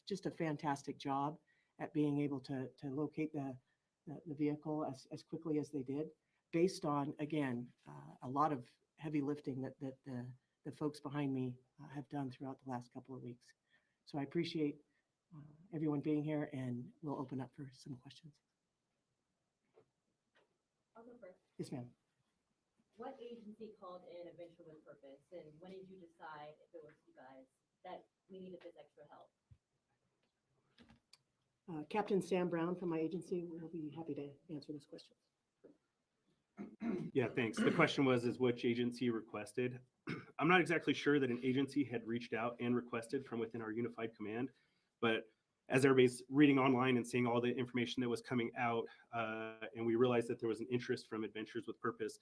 just a fantastic job at being able to locate the vehicle as quickly as they did, based on, again, a lot of heavy lifting that the folks behind me have done throughout the last couple of weeks. So I appreciate everyone being here, and we'll open up for some questions. I'll go first. Yes, ma'am. What agency called in Adventure with Purpose, and when did you decide, if it was you guys, that we needed this extra help? Captain Sam Brown from my agency will be happy to answer this question. Yeah, thanks. The question was which agency requested. I'm not exactly sure that an agency had reached out and requested from within our unified command, but as everybody's reading online and seeing all the information that was coming out, and we realized that there was an interest from Adventures with Purpose,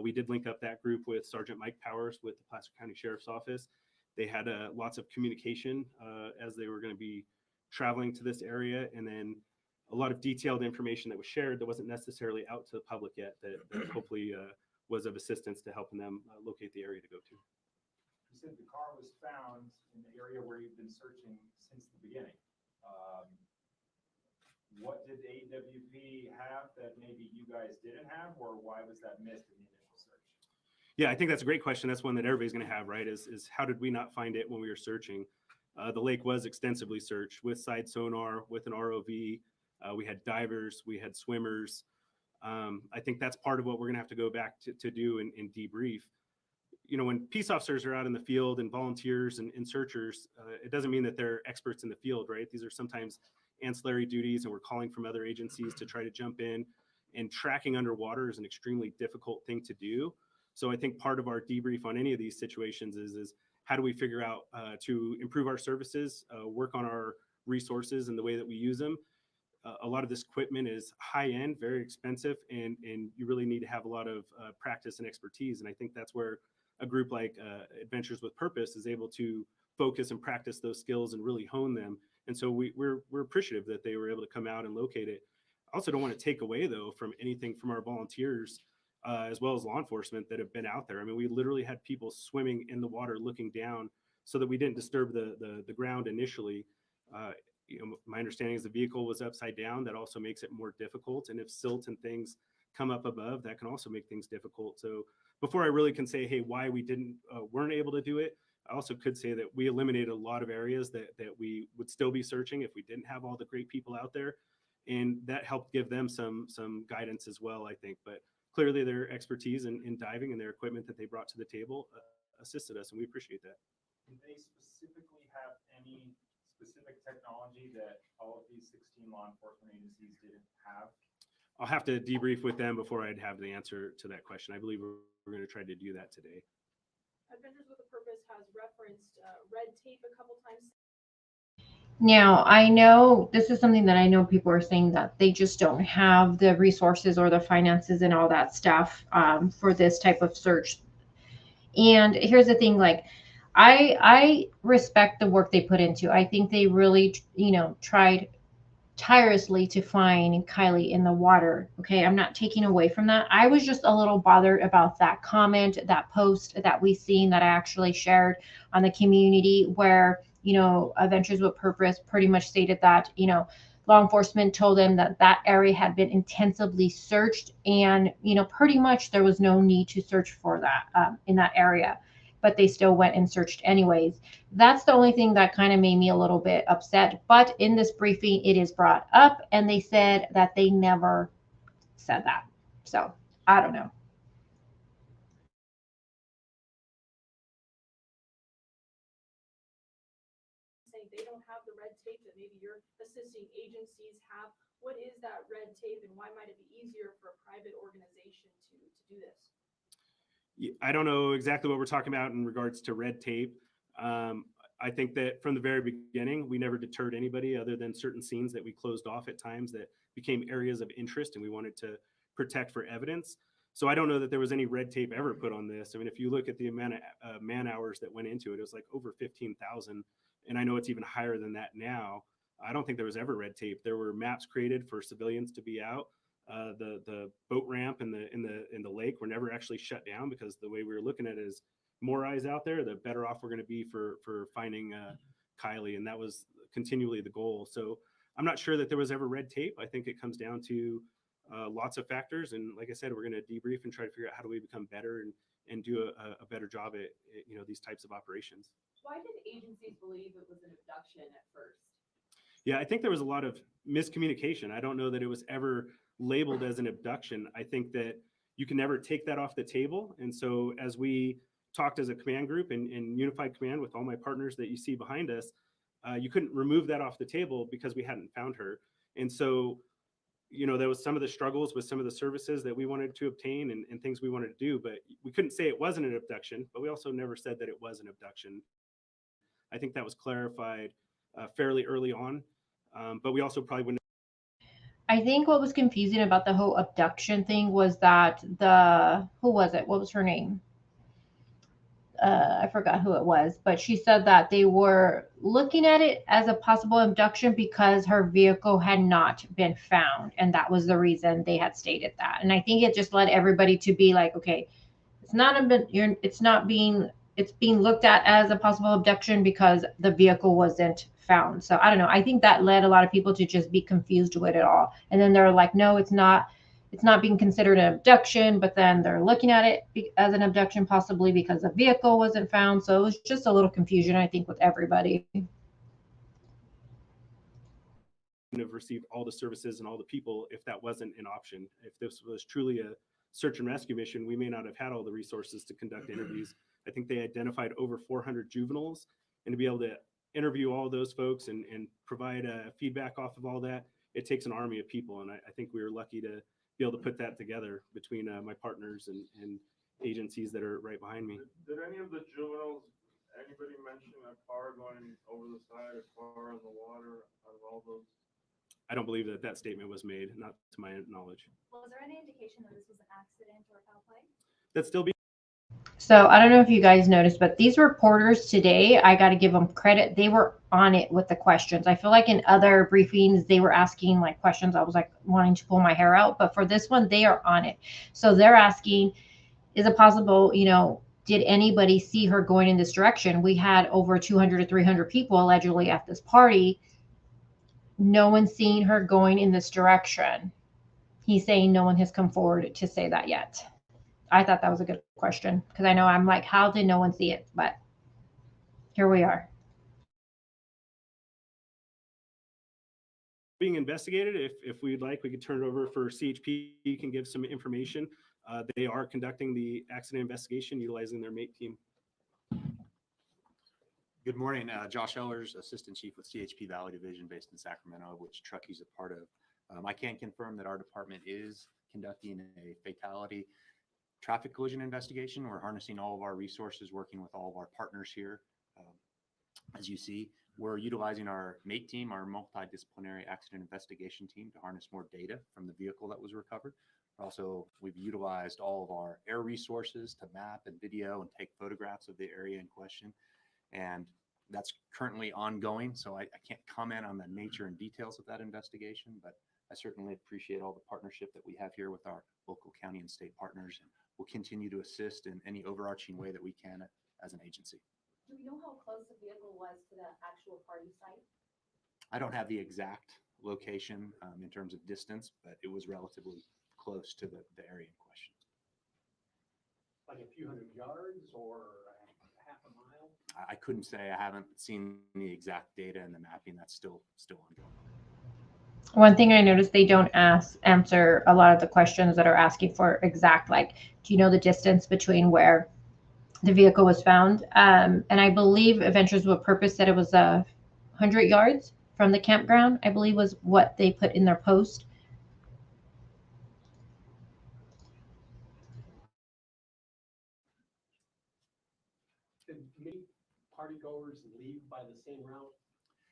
we did link up that group with Sergeant Mike Powers with the Placer County Sheriff's Office. They had lots of communication as they were going to be traveling to this area, and then a lot of detailed information that was shared that wasn't necessarily out to the public yet, that hopefully was of assistance to helping them locate the area to go to. You said the car was found in the area where you've been searching since the beginning. What did AWP have that maybe you guys didn't have, or why was that missed in the initial search? Yeah, I think that's a great question. That's one that everybody's going to have, right? Is how did we not find it when we were searching? The lake was extensively searched with side sonar, with an ROV. We had divers, we had swimmers. I think that's part of what we're going to have to go back to do and debrief. You know, when peace officers are out in the field and volunteers and searchers, it doesn't mean that they're experts in the field, right? These are sometimes ancillary duties, and we're calling from other agencies to try to jump in, and tracking underwater is an extremely difficult thing to do. So I think part of our debrief on any of these situations is how do we figure out to improve our services, work on our resources and the way that we use them. A lot of this equipment is high end, very expensive, and you really need to have a lot of practice and expertise. And I think that's where a group like Adventures with Purpose is able to focus and practice those skills and really hone them. And so we're appreciative that they were able to come out and locate it. I also don't want to take away, though, from anything from our volunteers as well as law enforcement that have been out there. I mean, we literally had people swimming in the water looking down so that we didn't disturb the ground initially. You know, my understanding is the vehicle was upside down. That also makes it more difficult. And if silt and things come up above, that can also make things difficult. So before I really can say, hey, why we weren't able to do it, I also could say that we eliminated a lot of areas that we would still be searching if we didn't have all the great people out there. And that helped give them some guidance as well, I think. But clearly their expertise in diving and their equipment that they brought to the table assisted us, and we appreciate that. Did they specifically have any specific technology that all of these 16 law enforcement agencies didn't have? I'll have to debrief with them before I'd have the answer to that question. I believe we're going to try to do that today. Adventures with a Purpose has referenced red tape a couple times. Now, I know this is something that I know people are saying that they just don't have the resources or the finances and all that stuff for this type of search. And here's the thing, like, I respect the work they put into. I think they really, tried tirelessly to find Kiely in the water. Okay, I'm not taking away from that. I was just a little bothered about that comment, that post that we seen that I actually shared on the community where, Adventures with Purpose pretty much stated that, law enforcement told them that that area had been intensively searched and, pretty much there was no need to search for that in that area, but they still went and searched anyways. That's the only thing that kind of made me a little bit upset. But in this briefing, it is brought up and they said that they never said that. So I don't know. Saying they don't have the red tape that maybe your assisting agencies have. What is that red tape and why might it be easier for a private organization to do this? I don't know exactly what we're talking about in regards to red tape. I think that from the very beginning, we never deterred anybody other than certain scenes that we closed off at times that became areas of interest and we wanted to protect for evidence. So I don't know that there was any red tape ever put on this. I mean, if you look at the amount of man hours that went into it, it was like over 15,000. And I know it's even higher than that now. I don't think there was ever red tape. There were maps created for civilians to be out. The boat ramp in the lake were never actually shut down because the way we were looking at it is more eyes out there, the better off we're going to be for finding Kiely, and that was continually the goal. So I'm not sure that there was ever red tape. I think it comes down to lots of factors, and like I said, we're going to debrief and try to figure out how do we become better and do a better job at these types of operations. Why did agencies believe it was an abduction at first? Yeah, I think there was a lot of miscommunication. I don't know that it was ever labeled as an abduction. I think that you can never take that off the table. And so as we talked as a command group and unified command with all my partners that you see behind us, you couldn't remove that off the table because we hadn't found her. And so, there was some of the struggles with some of the services that we wanted to obtain and things we wanted to do, but we couldn't say it wasn't an abduction, but we also never said that it was an abduction. I think that was clarified fairly early on, but we also probably wouldn't. I think what was confusing about the whole abduction thing was that who was it? What was her name? I forgot who it was, but she said that they were looking at it as a possible abduction because her vehicle had not been found. And that was the reason they had stated that. And I think it just led everybody to be like, okay, it's being looked at as a possible abduction because the vehicle wasn't found. So I don't know. I think that led a lot of people to just be confused with it all. And then they're like, no, it's not being considered an abduction, but then they're looking at it as an abduction possibly because the vehicle wasn't found. So it was just a little confusion, I think, with everybody. Have received all the services and all the people if that wasn't an option. If this was truly a search and rescue mission, we may not have had all the resources to conduct interviews. I think they identified over 400 juveniles, and to be able to interview all those folks and provide feedback off of all that, it takes an army of people. And I think we were lucky to be able to put that together between my partners and agencies that are right behind me. Did any of the juveniles, anybody mention a car going over the side, a car in the water, out of all those? I don't believe that statement was made, not to my knowledge. Was there any indication that this was an accident or foul play? That's still being. So I don't know if you guys noticed, but these reporters today, I got to give them credit. They were on it with the questions. I feel like in other briefings, they were asking like questions. I was like wanting to pull my hair out, but for this one, they are on it. So they're asking, is it possible, did anybody see her going in this direction? We had over 200 to 300 people allegedly at this party. No one's seen her going in this direction. He's saying no one has come forward to say that yet. I thought that was a good question because I know I'm like, how did no one see it? But here we are. Being investigated. If we'd like, we could turn it over for CHP can give some information. They are conducting the accident investigation utilizing their MATE team. Good morning, Josh Ellers, Assistant Chief with CHP Valley Division based in Sacramento, which Truckey's a part of. I can confirm that our department is conducting a fatality traffic collision investigation. We're harnessing all of our resources, working with all of our partners here. As you see, we're utilizing our MATE team, our multidisciplinary accident investigation team, to harness more data from the vehicle that was recovered. Also, we've utilized all of our air resources to map and video and take photographs of the area in question. And that's currently ongoing, so I can't comment on the nature and details of that investigation, but I certainly appreciate all the partnership that we have here with our local county and state partners, and we'll continue to assist in any overarching way that we can as an agency. Do we know how close the vehicle was to the actual party site? I don't have the exact location in terms of distance, but it was relatively close to the area in question. Like a few hundred yards or half a mile? I couldn't say. I haven't seen the exact data and the mapping. That's still ongoing. One thing I noticed, they don't answer a lot of the questions that are asking for exact, like, do you know the distance between where the vehicle was found? And I believe Adventures with Purpose said it was 100 yards from the campground, I believe was what they put in their post. Did many partygoers leave by the same route?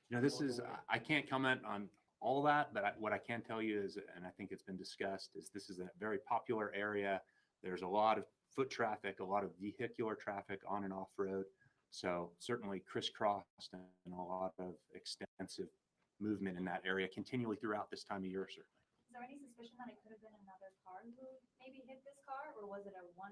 You know, I can't comment on all that, but what I can tell you is, and I think it's been discussed, is this is a very popular area. There's a lot of foot traffic, a lot of vehicular traffic on and off road. So certainly crisscrossed and a lot of extensive movement in that area continually throughout this time of year, certainly. Is there any suspicion that it could have been another car who maybe hit this car, or was it a one?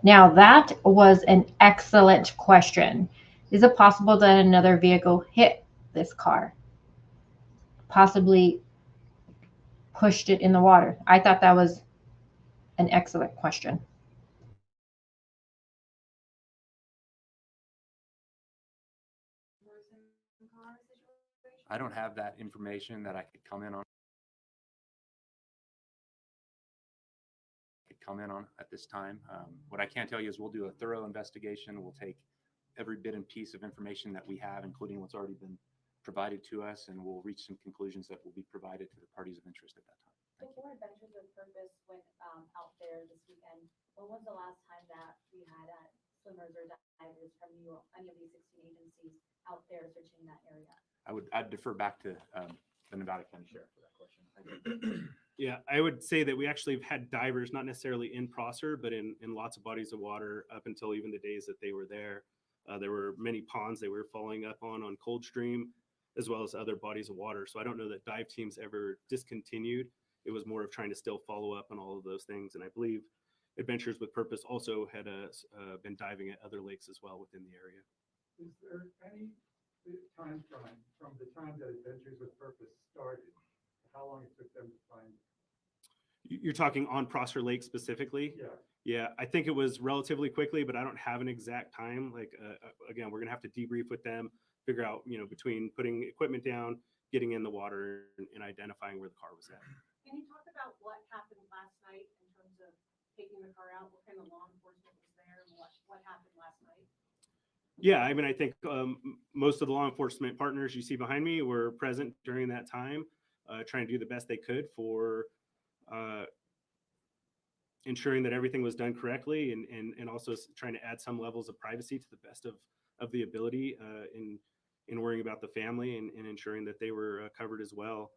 Now that was an excellent question. Is it possible that another vehicle hit this car? Possibly pushed it in the water. I thought that was an excellent question. I don't have that information that I could comment on. At this time. What I can tell you is we'll do a thorough investigation. We'll take every bit and piece of information that we have, including what's already been provided to us, and we'll reach some conclusions that will be provided to the parties of interest at that time. Before Adventures with Purpose went out there this weekend, when was the last time that we had swimmers or divers from any of these 16 agencies out there searching that area? I'd defer back to the Nevada County Sheriff for that question. Yeah, I would say that we actually have had divers, not necessarily in Prosser, but in lots of bodies of water up until even the days that they were there. There were many ponds they were following up on Coldstream, as well as other bodies of water. So I don't know that dive teams ever discontinued. It was more of trying to still follow up on all of those things. And I believe Adventures with Purpose also had been diving at other lakes as well within the area. Is there any time frame from the time that Adventures with Purpose started, how long it took them to find it? You're talking on Prosser Lake specifically? Yeah. Yeah, I think it was relatively quickly, but I don't have an exact time. Like, again, we're going to have to debrief with them, figure out, between putting equipment down, getting in the water, and identifying where the car was at. Can you talk about what happened last night in terms of taking the car out? What kind of law enforcement was there and what happened last night? Yeah, I mean, I think most of the law enforcement partners you see behind me were present during that time, trying to do the best they could for ensuring that everything was done correctly and also trying to add some levels of privacy to the best of the ability in worrying about the family and ensuring that they were covered as well.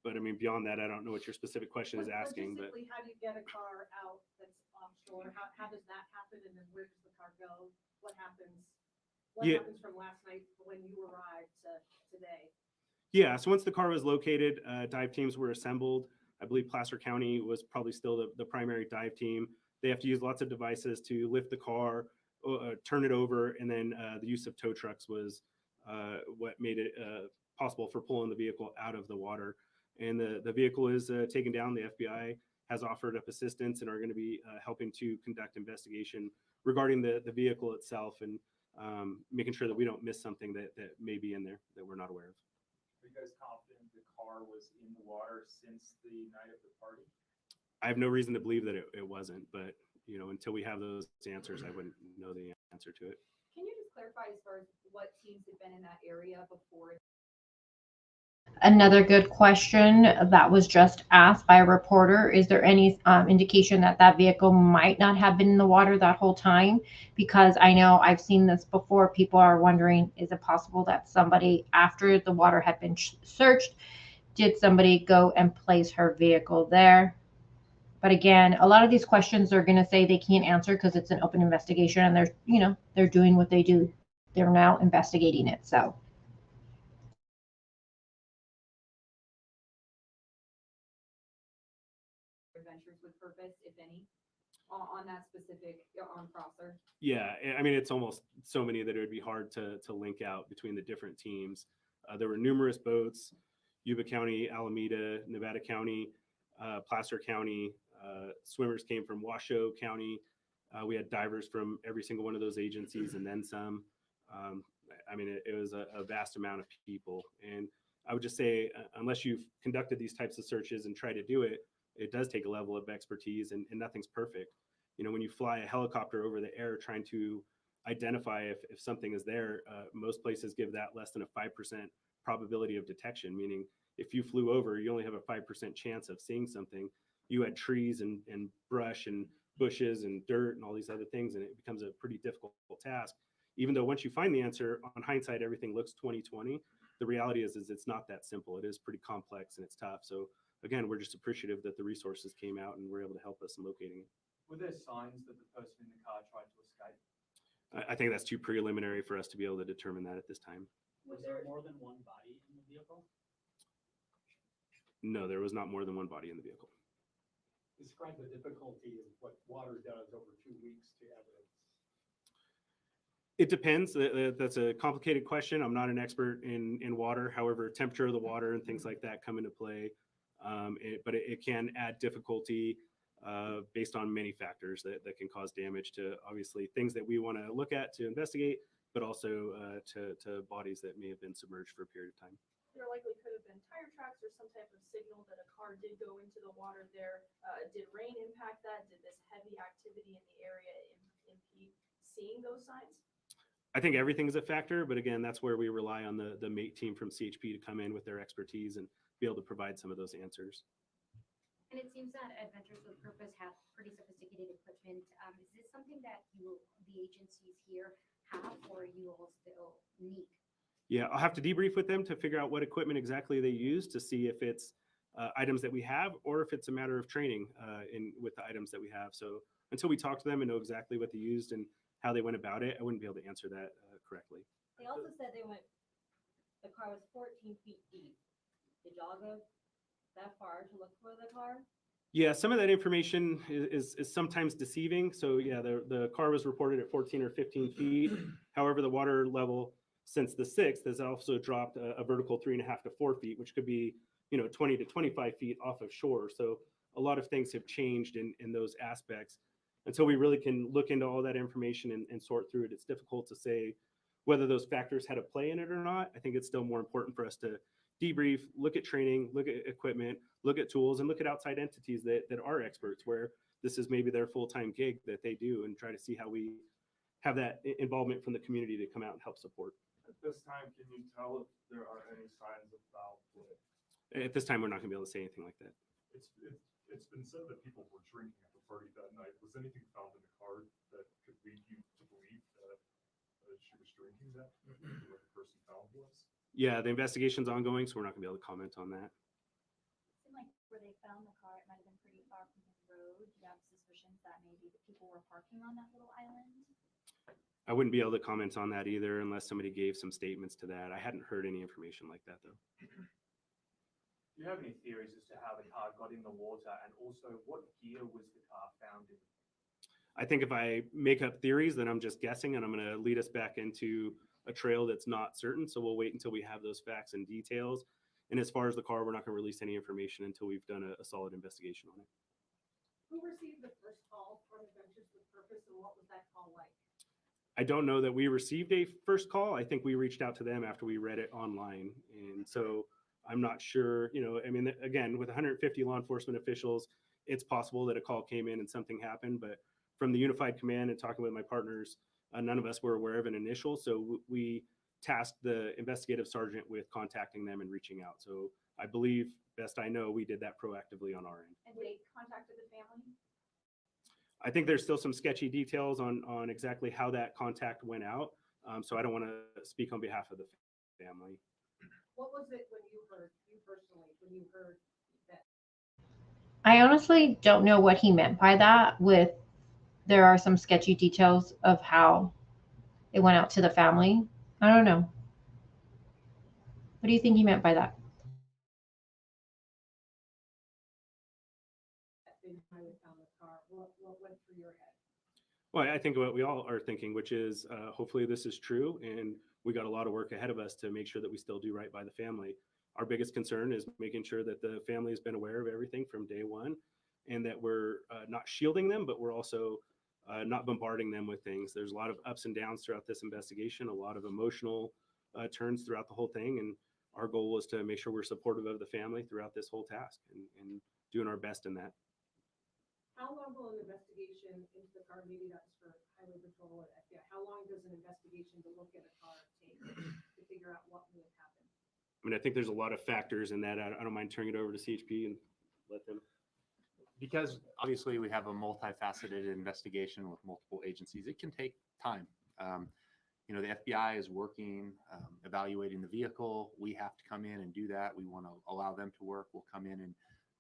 But I mean, beyond that, I don't know what your specific question is asking. But how do you get a car out that's offshore? How does that happen? And then where does the car go? What happens? What happens from last night when you arrived to today? Yeah, so once the car was located, dive teams were assembled. I believe Placer County was probably still the primary dive team. They have to use lots of devices to lift the car, turn it over, and then the use of tow trucks was what made it possible for pulling the vehicle out of the water. And the vehicle is taken down. The FBI has offered up assistance and are going to be helping to conduct investigation regarding the vehicle itself and making sure that we don't miss something that may be in there that we're not aware of. Are you guys confident the car was in the water since the night of the party? I have no reason to believe that it wasn't, but until we have those answers, I wouldn't know the answer to it. Can you just clarify as far as what teams have been in that area before? Another good question that was just asked by a reporter: is there any indication that that vehicle might not have been in the water that whole time? Because I know I've seen this before. People are wondering, is it possible that somebody, after the water had been searched, did somebody go and place her vehicle there? But again, a lot of these questions they're going to say they can't answer because it's an open investigation, and they're doing what they do. They're now investigating it. So. Adventures with Purpose, if any, on that specific arm crosser? Yeah, I mean, it's almost so many that it would be hard to link out between the different teams. There were numerous boats: Yuba County, Alameda, Nevada County, Placer County. Swimmers came from Washoe County. We had divers from every single one of those agencies and then some. I mean, it was a vast amount of people. And I would just say, unless you've conducted these types of searches and try to do it, it does take a level of expertise, and nothing's perfect. When you fly a helicopter over the air trying to identify if something is there, most places give that less than a 5% probability of detection, meaning if you flew over, you only have a 5% chance of seeing something. You had trees and brush and bushes and dirt and all these other things, and it becomes a pretty difficult task. Even though once you find the answer, on hindsight, everything looks 20/20. The reality is it's not that simple. It is pretty complex and it's tough. So again, we're just appreciative that the resources came out and were able to help us in locating it. Were there signs that the person in the car tried to escape? I think that's too preliminary for us to be able to determine that at this time. Was there more than one body in the vehicle? No, there was not more than one body in the vehicle. Describe the difficulty of what water does over 2 weeks to evidence. It depends. That's a complicated question. I'm not an expert in water. However, temperature of the water and things like that come into play. But it can add difficulty based on many factors that can cause damage to, obviously, things that we want to look at to investigate, but also to bodies that may have been submerged for a period of time. There likely could have been tire tracks or some type of signal that a car did go into the water there. Did rain impact that? Did this heavy activity in the area impede seeing those signs? I think everything is a factor, but again, that's where we rely on the MATE team from CHP to come in with their expertise and be able to provide some of those answers. And it seems that Adventures with Purpose have pretty sophisticated equipment. Is this something that the agencies here have, or you all still need? Yeah, I'll have to debrief with them to figure out what equipment exactly they use to see if it's items that we have or if it's a matter of training with the items that we have. So until we talk to them and know exactly what they used and how they went about it, I wouldn't be able to answer that correctly. They also said the car was 14 feet deep. Did y'all go that far to look for the car? Yeah, some of that information is sometimes deceiving. So yeah, the car was reported at 14 or 15 feet. However, the water level since the 6th has also dropped a vertical 3.5 to 4 feet, which could be 20 to 25 feet off of shore. So a lot of things have changed in those aspects. Until we really can look into all that information and sort through it, it's difficult to say whether those factors had a play in it or not. I think it's still more important for us to debrief, look at training, look at equipment, look at tools, and look at outside entities that are experts, where this is maybe their full-time gig that they do, and try to see how we have that involvement from the community to come out and help support. At this time, can you tell if there are any signs of foul play? At this time, we're not going to be able to say anything like that. It's been said that people were drinking at the party that night. Was anything found in the car that could lead you to believe that she was drinking that, where the person found was? Yeah, the investigation's ongoing, so we're not going to be able to comment on that. It seemed like where they found the car, it might have been pretty far from the road. Do you have suspicions that maybe the people were parking on that little island? I wouldn't be able to comment on that either unless somebody gave some statements to that. I hadn't heard any information like that, though. Do you have any theories as to how the car got in the water, and also what gear was the car found in? I think if I make up theories, then I'm just guessing, and I'm going to lead us back into a trail that's not certain. So we'll wait until we have those facts and details. And as far as the car, we're not going to release any information until we've done a solid investigation on it. Who received the first call from Adventures with Purpose, and what was that call like? I don't know that we received a first call. I think we reached out to them after we read it online. And so I'm not sure, I mean, again, with 150 law enforcement officials, it's possible that a call came in and something happened. But from the unified command and talking with my partners, none of us were aware of an initial. So we tasked the investigative sergeant with contacting them and reaching out. So I believe, best I know, we did that proactively on our end. And they contacted the family? I think there's still some sketchy details on exactly how that contact went out. So I don't want to speak on behalf of the family. What was it when you personally, when you heard that? I honestly don't know what he meant by that. With there are some sketchy details of how it went out to the family. I don't know. What do you think he meant by that? They finally found the car. What went through your head? Well, I think what we all are thinking, which is hopefully this is true, and we got a lot of work ahead of us to make sure that we still do right by the family. Our biggest concern is making sure that the family has been aware of everything from day one, and that we're not shielding them, but we're also not bombarding them with things. There's a lot of ups and downs throughout this investigation, a lot of emotional turns throughout the whole thing, and our goal was to make sure we're supportive of the family throughout this whole task and doing our best in that. How long will an investigation into the car, maybe that's for Highway Patrol or FBI, how long does an investigation to look at a car take to figure out what may have happened? I mean, I think there's a lot of factors in that. I don't mind turning it over to CHP and let them. Because obviously we have a multifaceted investigation with multiple agencies, it can take time. The FBI is working, evaluating the vehicle. We have to come in and do that. We want to allow them to work. We'll come in and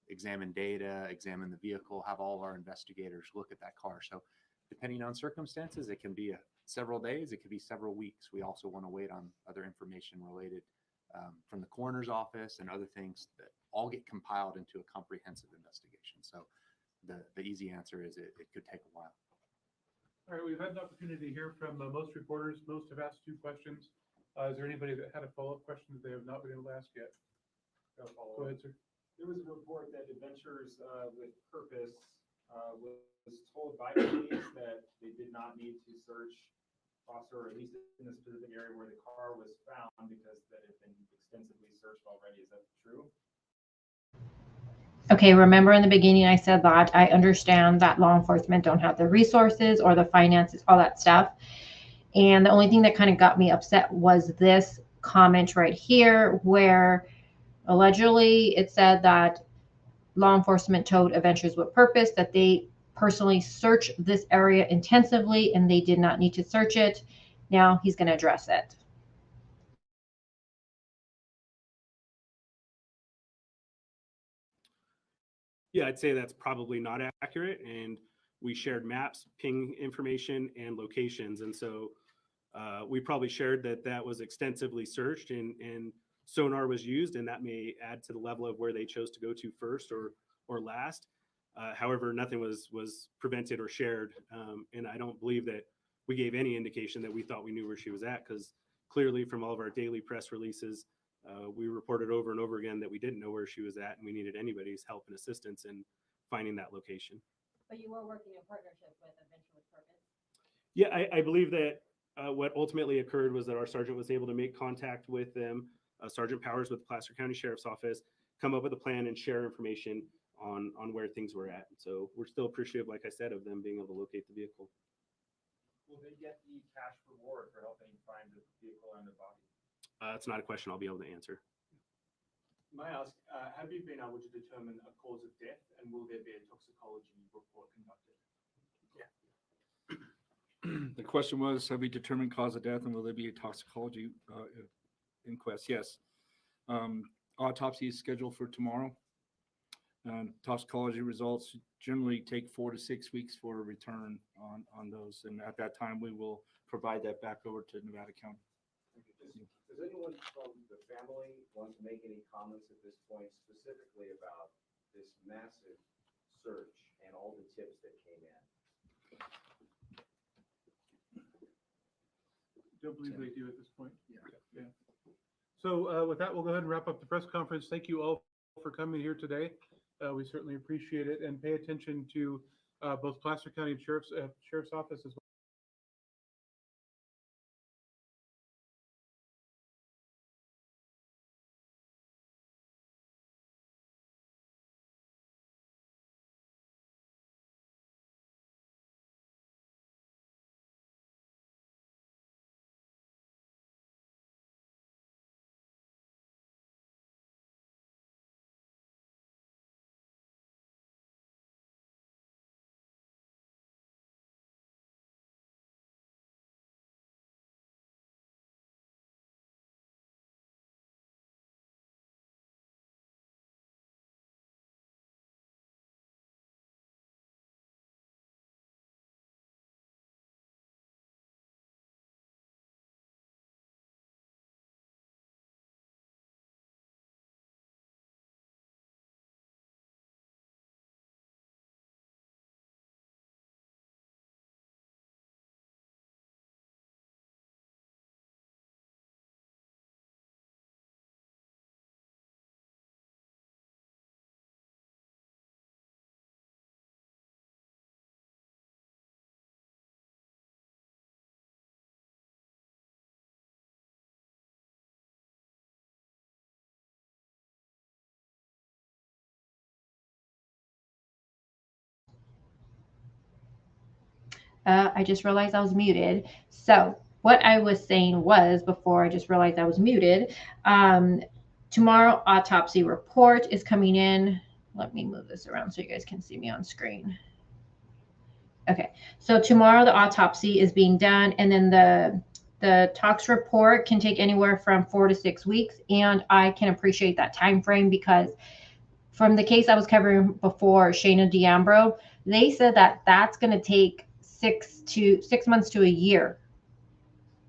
examine data, examine the vehicle, have all of our investigators look at that car. So depending on circumstances, it can be several days, it could be several weeks. We also want to wait on other information related from the coroner's office and other things that all get compiled into a comprehensive investigation. So the easy answer is it could take a while. All right, we've had an opportunity to hear from most reporters. Most have asked 2 questions. Is there anybody that had a follow-up question that they have not been able to ask yet? Go ahead, sir. There was a report that Adventures with Purpose was told by police that they did not need to search Foster, or at least in the specific area where the car was found, because that had been extensively searched already. Is that true? Okay, remember in the beginning I said that I understand that law enforcement don't have the resources or the finances, all that stuff. And the only thing that kind of got me upset was this comment right here, where allegedly it said that law enforcement told Adventures with Purpose that they personally searched this area intensively and they did not need to search it. Now he's going to address it. Yeah, I'd say that's probably not accurate. And we shared maps, ping information, and locations. And so we probably shared that was extensively searched and sonar was used, and that may add to the level of where they chose to go to first or last. However, nothing was prevented or shared. And I don't believe that we gave any indication that we thought we knew where she was at, because clearly from all of our daily press releases, we reported over and over again that we didn't know where she was at, and we needed anybody's help and assistance in finding that location. But you were working in partnership with Adventure with Purpose? Yeah, I believe that what ultimately occurred was that our sergeant was able to make contact with them, Sergeant Powers with the Placer County Sheriff's Office, come up with a plan and share information on where things were at. So we're still appreciative, like I said, of them being able to locate the vehicle. Will they get the cash reward for helping find the vehicle and the body? It's not a question I'll be able to answer. May I ask, have you been able to determine a cause of death, and will there be a toxicology report conducted? The question was, have we determined cause of death, and will there be a toxicology inquest? Yes. Autopsy is scheduled for tomorrow. Toxicology results generally take 4 to 6 weeks for a return on those. And at that time, we will provide that back over to Nevada County. Does anyone from the family want to make any comments at this point specifically about this massive search and all the tips that came in? Don't believe they do at this point. Yeah. So with that, we'll go ahead and wrap up the press conference. Thank you all for coming here today. We certainly appreciate it, and pay attention to both Placer County Sheriff's Office as well I just realized I was muted. So what I was saying was, before I just realized I was muted, tomorrow autopsy report is coming in. Let me move this around so you guys can see me on screen. Okay, so tomorrow the autopsy is being done, and then the tox report can take anywhere from 4 to 6 weeks, and I can appreciate that time frame because from the case I was covering before, Shayna D'Ambro, they said that that's going to take 6 months to a year.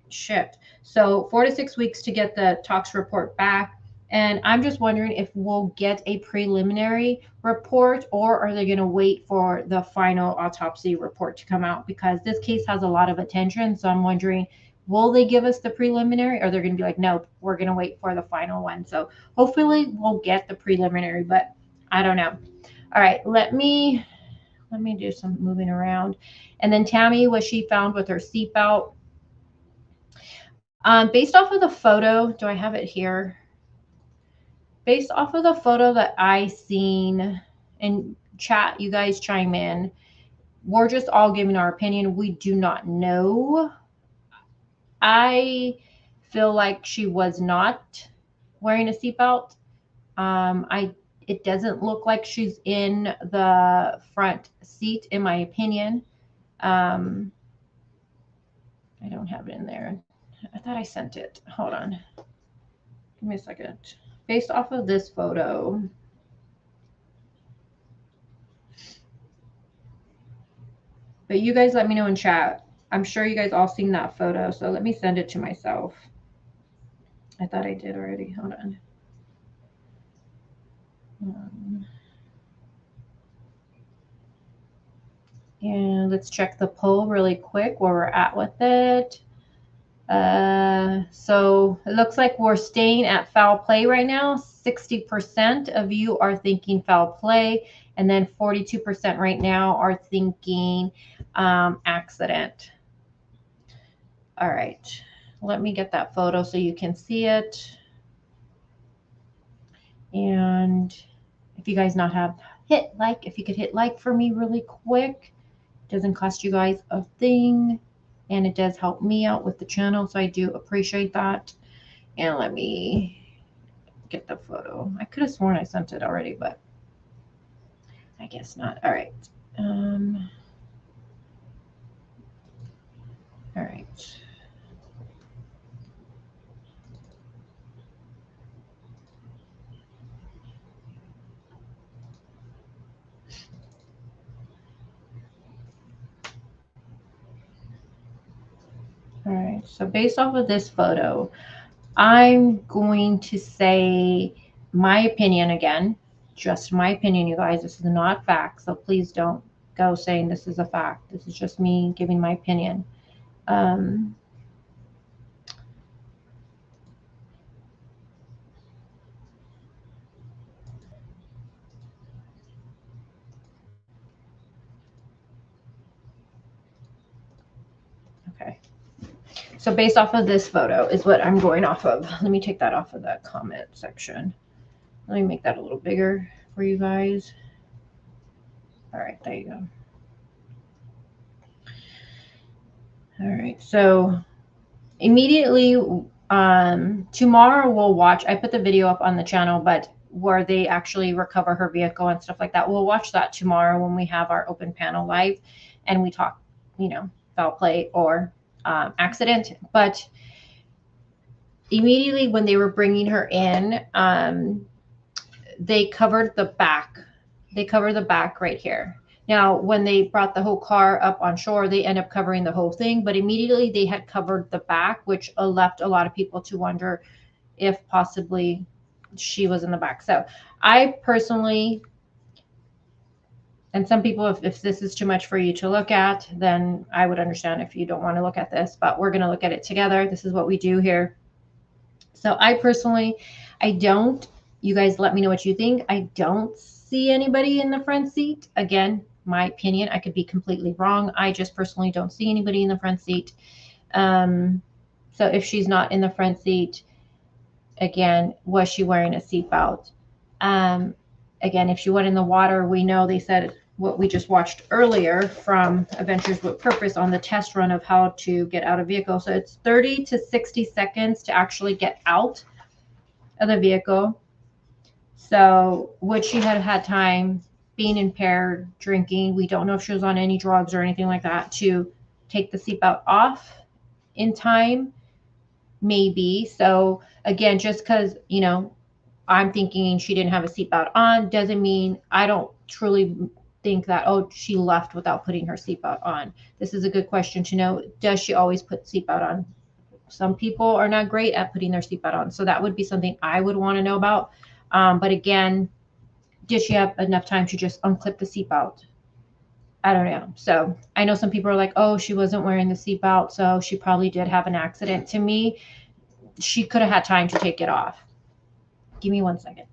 Shit. So 4 to 6 weeks to get the tox report back. And I'm just wondering if we'll get a preliminary report, or are they going to wait for the final autopsy report to come out? Because this case has a lot of attention. So I'm wondering, will they give us the preliminary, or they're going to be like, nope, we're going to wait for the final one. So hopefully we'll get the preliminary, but I don't know. All right, let me do some moving around. And then Tammy, was she found with her seatbelt? Based off of the photo, do I have it here? Based off of the photo that I seen in chat, you guys chime in. We're just all giving our opinion. We do not know. I feel like she was not wearing a seatbelt. It doesn't look like she's in the front seat, in my opinion. I don't have it in there. I thought I sent it. Hold on. Give me a second. Based off of this photo, but you guys let me know in chat. I'm sure you guys all seen that photo, so let me send it to myself. I thought I did already. Hold on. And let's check the poll really quick where we're at with it. So it looks like we're staying at foul play right now. 60% of you are thinking foul play, and then 42% right now are thinking accident. All right, let me get that photo so you can see it. And if you guys not have hit like, if you could hit like for me really quick, it doesn't cost you guys a thing. And it does help me out with the channel, so I do appreciate that. And let me get the photo. I could have sworn I sent it already, but I guess not. All right. All right. All right. So based off of this photo, I'm going to say my opinion again, just my opinion, you guys. This is not fact, so please don't go saying this is a fact. This is just me giving my opinion. Okay. So based off of this photo is what I'm going off of. Let me take that off of that comment section. Let me make that a little bigger for you guys. All right, there you go. All right, so immediately tomorrow we'll watch, I put the video up on the channel, but where they actually recover her vehicle and stuff like that. We'll watch that tomorrow when we have our open panel live and we talk, you know, foul play or accident. But immediately when they were bringing her in, they covered the back. They covered the back right here. Now, when they brought the whole car up on shore, they end up covering the whole thing, but immediately they had covered the back, which left a lot of people to wonder if possibly she was in the back. So I personally, and some people, if this is too much for you to look at, then I would understand if you don't want to look at this, but we're going to look at it together. This is what we do here. So I personally, I don't, you guys let me know what you think. I don't see anybody in the front seat. Again, my opinion, I could be completely wrong. I just personally don't see anybody in the front seat. So if she's not in the front seat, again, was she wearing a seatbelt? Again, if she went in the water, we know they said what we just watched earlier from Adventures with Purpose on the test run of how to get out of vehicle. So it's 30 to 60 seconds to actually get out of the vehicle. So would she have had time, being impaired, drinking? We don't know if she was on any drugs or anything like that, to take the seatbelt off in time. Maybe. So again, just because, you know, I'm thinking she didn't have a seatbelt on doesn't mean I don't truly think that, oh, she left without putting her seatbelt on. This is a good question to know. Does she always put seatbelt on? Some people are not great at putting their seatbelt on. So that would be something I would want to know about. But again, did she have enough time to just unclip the seatbelt? I don't know. So I know some people are like, oh, she wasn't wearing the seatbelt, so she probably did have an accident. To me, she could have had time to take it off. Give me 1 second.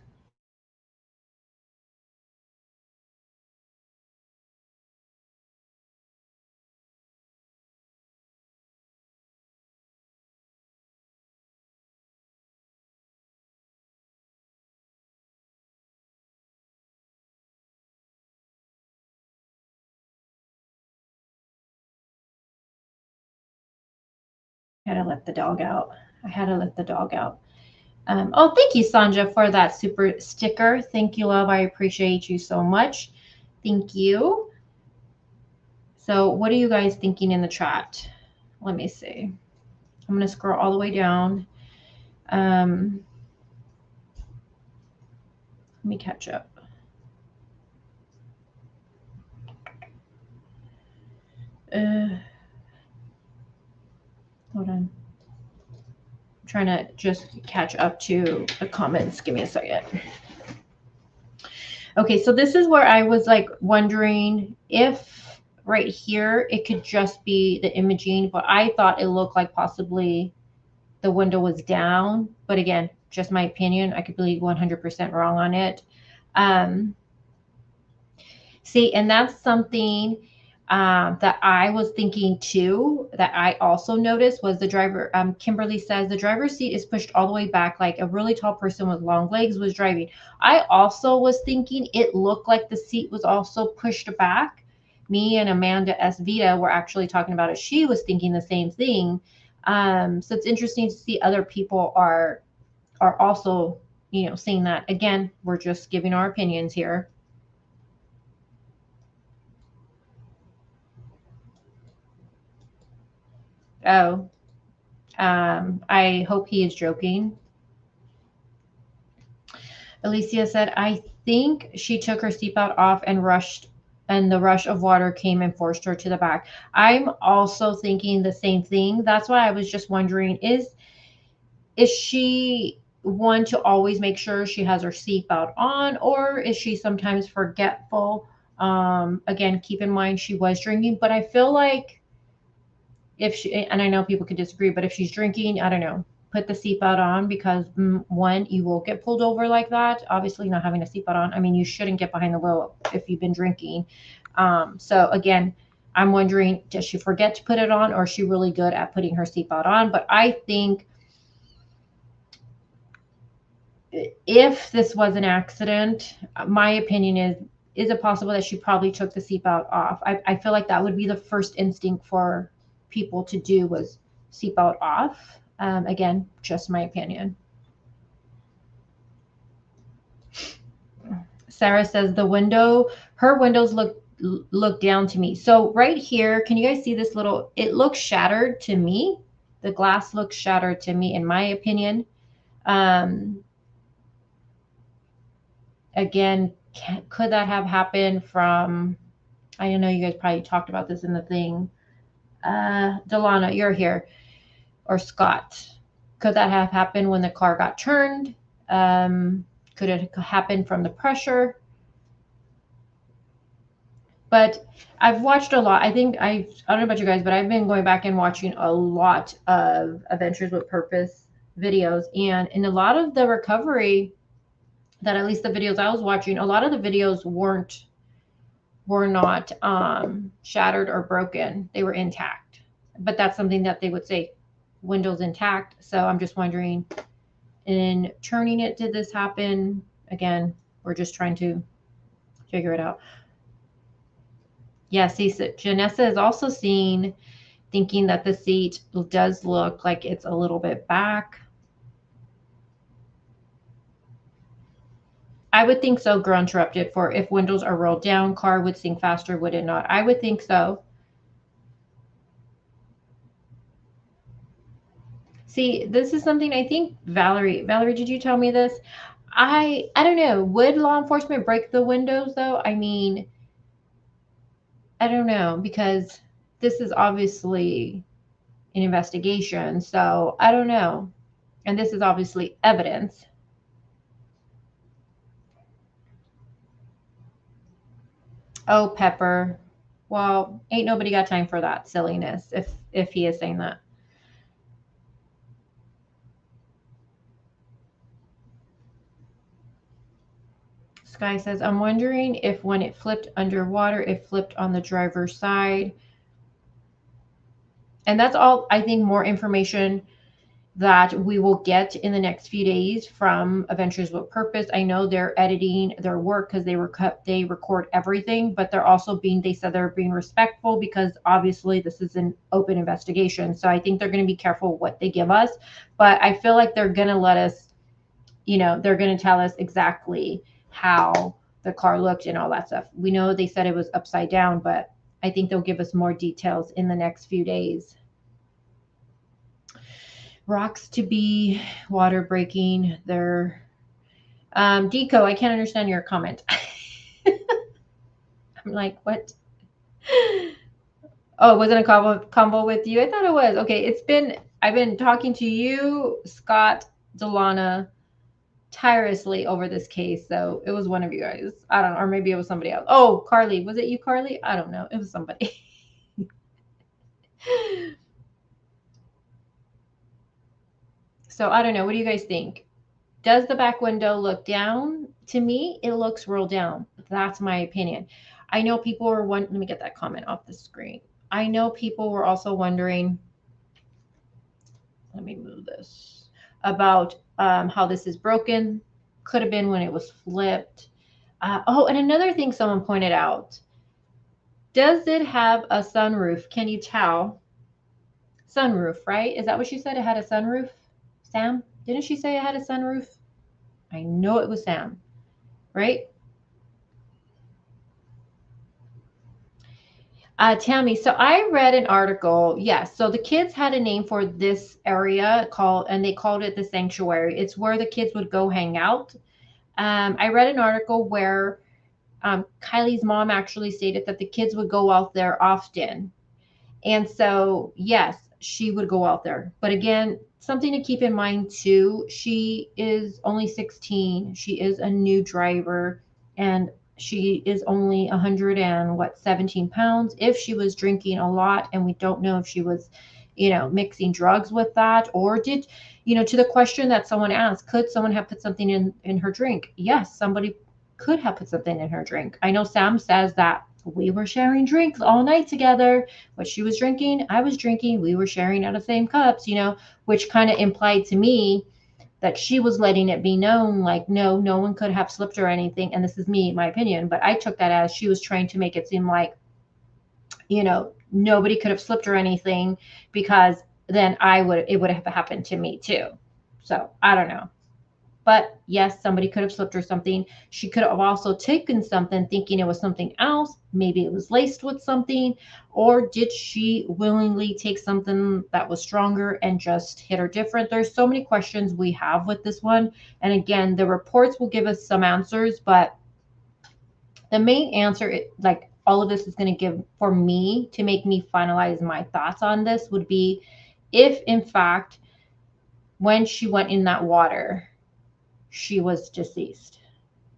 I had to let the dog out. Oh, thank you, Sanja, for that super sticker. Thank you, love. I appreciate you so much. Thank you. So what are you guys thinking in the chat? Let me see. I'm going to scroll all the way down. Let me catch up. Hold on. I'm trying to just catch up to the comments. Give me a second. Okay, so this is where I was like wondering if right here it could just be the imaging, but I thought it looked like possibly the window was down. But again, just my opinion. I could be 100% wrong on it. See, and that's something that I was thinking too, that I also noticed was the driver. Kimberly says the driver's seat is pushed all the way back, like a really tall person with long legs was driving. I also was thinking it looked like the seat was also pushed back. Me and Amanda S. Vita were actually talking about it. She was thinking the same thing. So it's interesting to see other people are also, you know, saying that. Again, we're just giving our opinions here. Oh, I hope he is joking. Alicia said, I think she took her seatbelt off and rushed, and the rush of water came and forced her to the back. I'm also thinking the same thing. That's why I was just wondering, is she one to always make sure she has her seatbelt on, or is she sometimes forgetful? Again, keep in mind she was drinking, but I feel like if she, and I know people could disagree, but if she's drinking, I don't know, put the seatbelt on, because one, you will get pulled over like that. Obviously, not having a seatbelt on. I mean, you shouldn't get behind the wheel if you've been drinking. So again, I'm wondering, does she forget to put it on, or is she really good at putting her seatbelt on? But I think if this was an accident, my opinion is it possible that she probably took the seatbelt off? I feel like that would be the first instinct for people to do, was seatbelt off. Again, just my opinion. Sarah says her windows look down to me. So right here, can you guys see this little, it looks shattered to me. The glass looks shattered to me, in my opinion. Again, could that have happened from, I know you guys probably talked about this in the thing. Delana, you're here. Or Scott. Could that have happened when the car got turned? Could it happen from the pressure? But I've watched a lot. I don't know about you guys, but I've been going back and watching a lot of Adventures with Purpose videos. And in a lot of the recovery, that at least the videos I was watching, a lot of the videos were not shattered or broken. They were intact. But that's something that they would say, windows intact. So I'm just wondering, in turning it, did this happen? Again, we're just trying to figure it out. Yeah, see, so Janessa is also seen thinking that the seat does look like it's a little bit back. I would think so, Girl Interrupted, for if windows are rolled down, car would sink faster, would it not? I would think so. See, this is something I think Valerie, did you tell me this? I don't know. Would law enforcement break the windows though? I mean, I don't know because this is obviously an investigation, so I don't know. And this is obviously evidence. Oh, Pepper. Well, ain't nobody got time for that silliness if he is saying that. Sky says, I'm wondering if when it flipped underwater, it flipped on the driver's side. And that's all, I think, more information that we will get in the next few days from Adventures with Purpose. I know they're editing their work because they record everything, but they said they're being respectful because obviously this is an open investigation. So I think they're going to be careful what they give us, but I feel like they're going to let us, they're going to tell us exactly how the car looked and all that stuff. We know they said it was upside down, but I think they'll give us more details in the next few days. Rocks to be water breaking. They're Deco, I can't understand your comment. I'm like, what? Oh, it wasn't a convo with you? I thought it was. Okay, I've been talking to you, Scott, Delana, tirelessly over this case. So it was one of you guys. I don't know, or maybe it was somebody else. Oh, Carly. Was it you, Carly? I don't know. It was somebody. So I don't know. What do you guys think? Does the back window look down? To me, it looks real down. That's my opinion. I know people were let me get that comment off the screen. I know people were also wondering, let me move this, about how this is broken. Could have been when it was flipped. Oh, and another thing someone pointed out. Does it have a sunroof? Can you tell? Sunroof, right? Is that what she said? It had a sunroof? Sam? Didn't she say it had a sunroof? I know it was Sam, right? Tammy, so I read an article. Yes, so the kids had a name for this area and they called it the sanctuary. It's where the kids would go hang out. I read an article where Kiely's mom actually stated that the kids would go out there often. And so, yes, she would go out there. But again, something to keep in mind too, she is only 16. She is a new driver and she is only 17 pounds. If she was drinking a lot, and we don't know if she was, mixing drugs with that, or did, to the question that someone asked, could someone have put something in her drink? Yes, somebody could have put something in her drink. I know Sam says that we were sharing drinks all night together. What she was drinking, I was drinking. We were sharing out of the same cups, which kind of implied to me that she was letting it be known, like, no one could have slipped or anything. And this is me, my opinion, but I took that as she was trying to make it seem like, nobody could have slipped or anything, because then it would have happened to me too. So I don't know. But yes, somebody could have slipped or something. She could have also taken something thinking it was something else. Maybe it was laced with something. Or did she willingly take something that was stronger and just hit her different? There's so many questions we have with this one. And again, the reports will give us some answers, but the main answer, like all of this is going to give for me to make me finalize my thoughts on this, would be if in fact, when she went in that water, she was deceased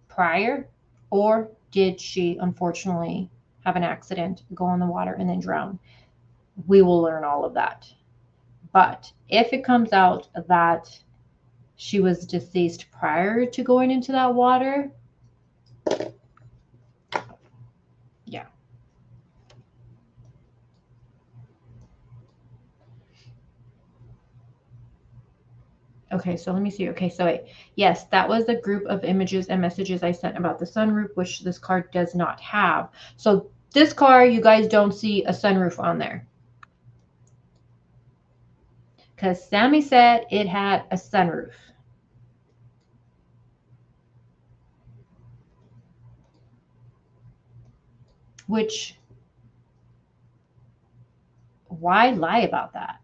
prior, or did she unfortunately have an accident, go in the water, and then drown? We will learn all of that. But if it comes out that she was deceased prior to going into that water, yeah. Okay, so let me see. Okay, so yes, that was a group of images and messages I sent about the sunroof, which this card does not have. So This car, you guys don't see a sunroof on there. Because Sammy said it had a sunroof. Which, why lie about that?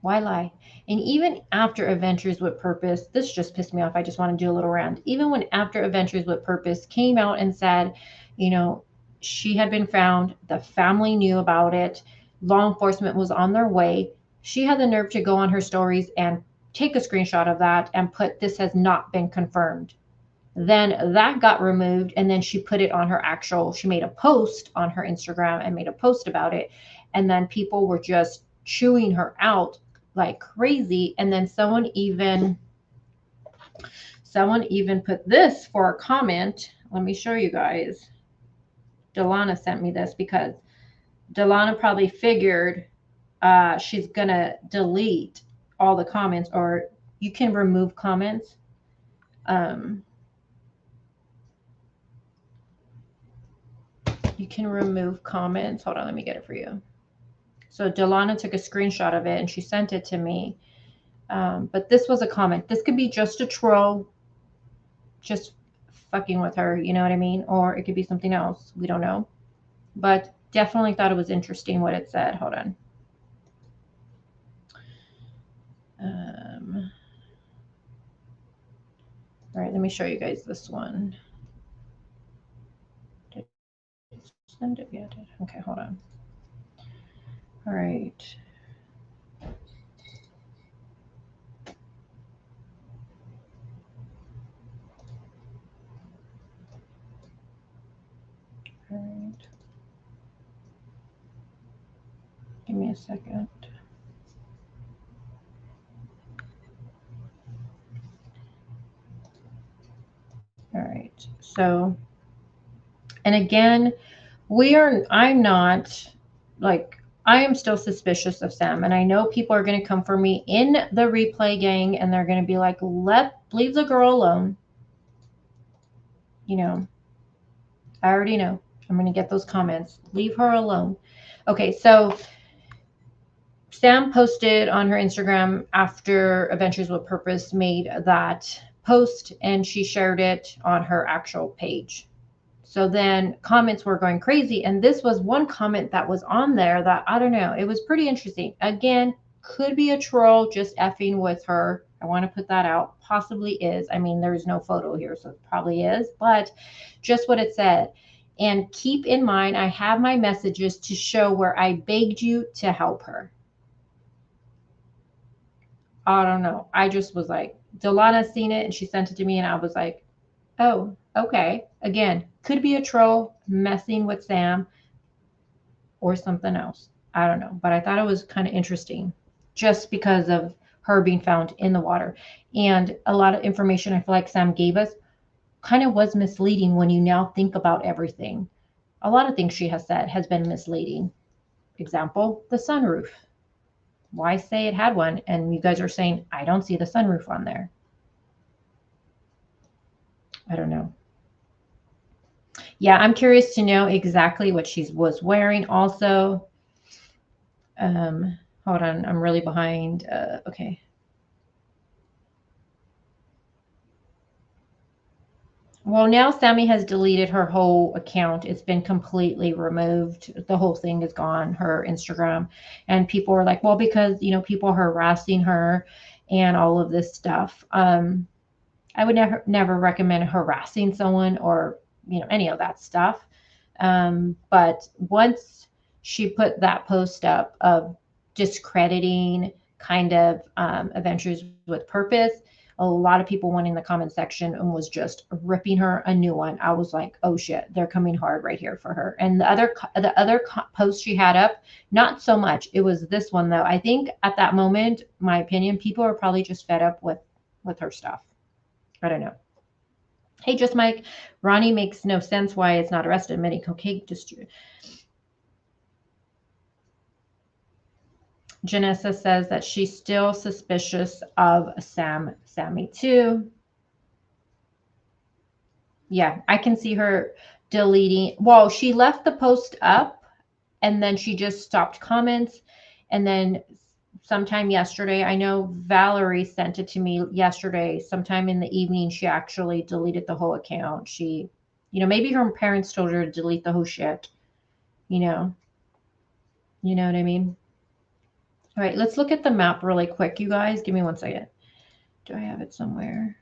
Why lie? And even after Adventures with Purpose, this just pissed me off. I just want to do a little rant. Even when after Adventures with Purpose came out and said, you know, she had been found, the family knew about it, law enforcement was on their way, she had the nerve to go on her stories and take a screenshot of that and put, this has not been confirmed. Then that got removed, and then she put it on her actual, she made a post on her Instagram and made a post about it. And then people were just chewing her out like crazy. And then someone even put this for a comment. Let me show you guys. Delana sent me this because Delana probably figured she's gonna delete all the comments, or you can remove comments. You can remove comments. Hold on, let me get it for you. So Delana took a screenshot of it and she sent it to me. But this was a comment. This could be just a troll, just fucking with her, you know what I mean? Or it could be something else. We don't know. But definitely thought it was interesting what it said. Hold on. All right, let me show you guys this one. Did I send it yet? Okay, hold on. All right. All right. Give me a second. All right. So, and again, I'm not like, I am still suspicious of Sam, and I know people are going to come for me in the replay gang, and they're going to be like, leave the girl alone. You know, I already know. I'm going to get those comments. Leave her alone. Okay, so Sam posted on her Instagram after Adventures with Purpose made that post, and she shared it on her actual page. So then comments were going crazy. And this was one comment that was on there that, I don't know, it was pretty interesting. Again, could be a troll just effing with her. I want to put that out. Possibly is. I mean, there's no photo here, so it probably is. But just what it said. And keep in mind, I have my messages to show where I begged you to help her. I don't know. I just was like, Delana seen it and she sent it to me, and I was like, oh, okay. Again, could be a troll messing with Sam or something else. I don't know. But I thought it was kind of interesting just because of her being found in the water. And a lot of information I feel like Sam gave us kind of was misleading when you now think about everything. A lot of things she has said has been misleading. Example, the sunroof. Why say it had one? And you guys are saying, I don't see the sunroof on there. I don't know. Yeah, I'm curious to know exactly what she was wearing also. Hold on, I'm really behind. Okay. Well, now Sammy has deleted her whole account. It's been completely removed. The whole thing is gone, her Instagram. And people are like, well, because, you know, people are harassing her and all of this stuff. I would never recommend harassing someone or, you know, any of that stuff. But once she put that post up of discrediting kind of Adventures with Purpose, a lot of people went in the comment section and was just ripping her a new one. I was like, oh shit, they're coming hard right here for her. And the other post she had up, not so much. It was this one though. I think at that moment, my opinion, people are probably just fed up with her stuff. I don't know. Hey, just Mike, Ronnie makes no sense why it's not arrested. Many cocaine distribution. Janessa says that she's still suspicious of Sammy too. Yeah, I can see her deleting. Well, she left the post up and then she just stopped comments. And then sometime yesterday, I know Valerie sent it to me yesterday, sometime in the evening, she actually deleted the whole account. She, maybe her parents told her to delete the whole shit, you know, you know what I mean? All right, let's look at the map really quick, you guys. Give me one second. Do I have it somewhere?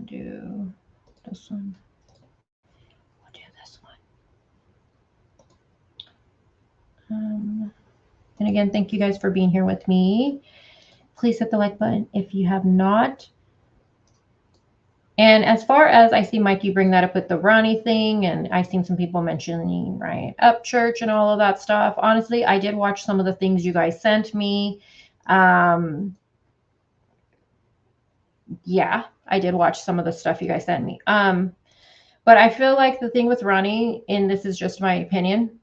Do this one. We'll do this one. And again, thank you guys for being here with me. Please hit the like button if you have not. And as far as I see Mike, you bring that up with the Ronnie thing, and I've seen some people mentioning right up church and all of that stuff. Honestly, I did watch some of the things you guys sent me. Yeah, I did watch some of the stuff you guys sent me. But I feel like the thing with Ronnie, and this is just my opinion,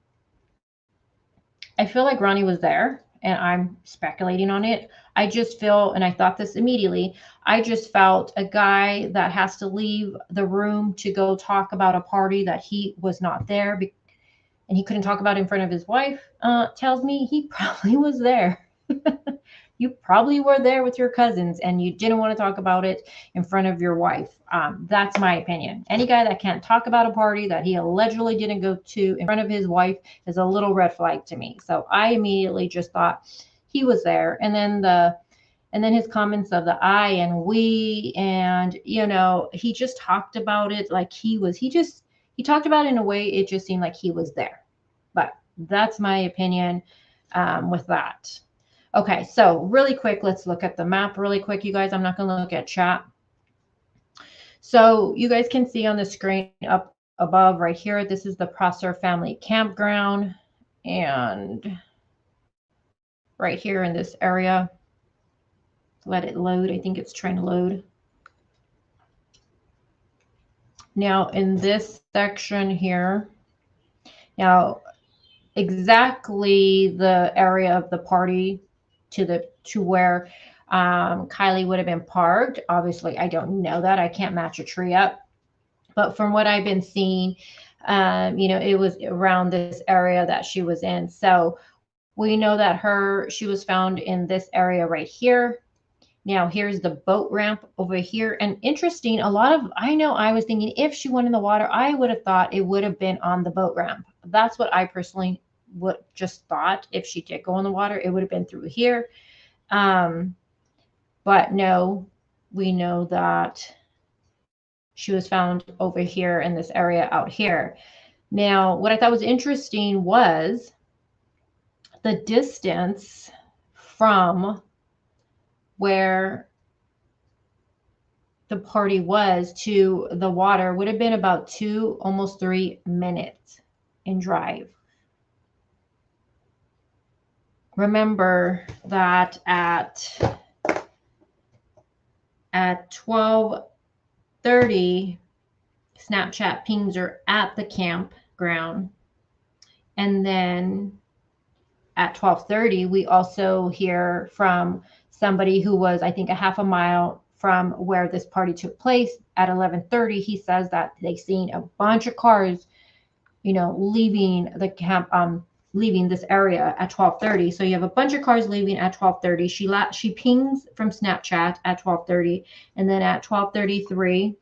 I feel like Ronnie was there, and I'm speculating on it. I just feel, and I thought this immediately, I just felt a guy that has to leave the room to go talk about a party that he was not there, and he couldn't talk about it in front of his wife, tells me he probably was there. You probably were there with your cousins and you didn't want to talk about it in front of your wife. That's my opinion. Any guy that can't talk about a party that he allegedly didn't go to in front of his wife is a little red flag to me. So I immediately just thought he was there. And then his comments of the I and we, and he just talked about it like he talked about it in a way it just seemed like he was there. But that's my opinion with that. Okay, so really quick, let's look at the map really quick, you guys. I'm not going to look at chat. So you guys can see on the screen up above right here, this is the Prosser family campground. And right here in this area, let it load. I think it's trying to load. Now in this section here, now exactly the area of the party to where Kiely would have been parked. Obviously, I don't know that. I can't match a tree up. But from what I've been seeing, it was around this area that she was in. So we know that she was found in this area right here. Now here's the boat ramp over here. And interesting, I was thinking if she went in the water, I would have thought it would have been on the boat ramp. That's what I personally just thought. If she did go in the water, it would have been through here. But no, we know that she was found over here in this area out here. Now, what I thought was interesting was the distance from where the party was to the water would have been about 2, almost 3 minutes in drive. Remember that at 12:30, Snapchat pings her at the campground. And then at 12:30, we also hear from somebody who was, I think, a half a mile from where this party took place. At 11:30, he says that they seen a bunch of cars, leaving the camp, leaving this area at 12:30. So you have a bunch of cars leaving at 12:30. She pings from Snapchat at 12:30, and then at 12:33,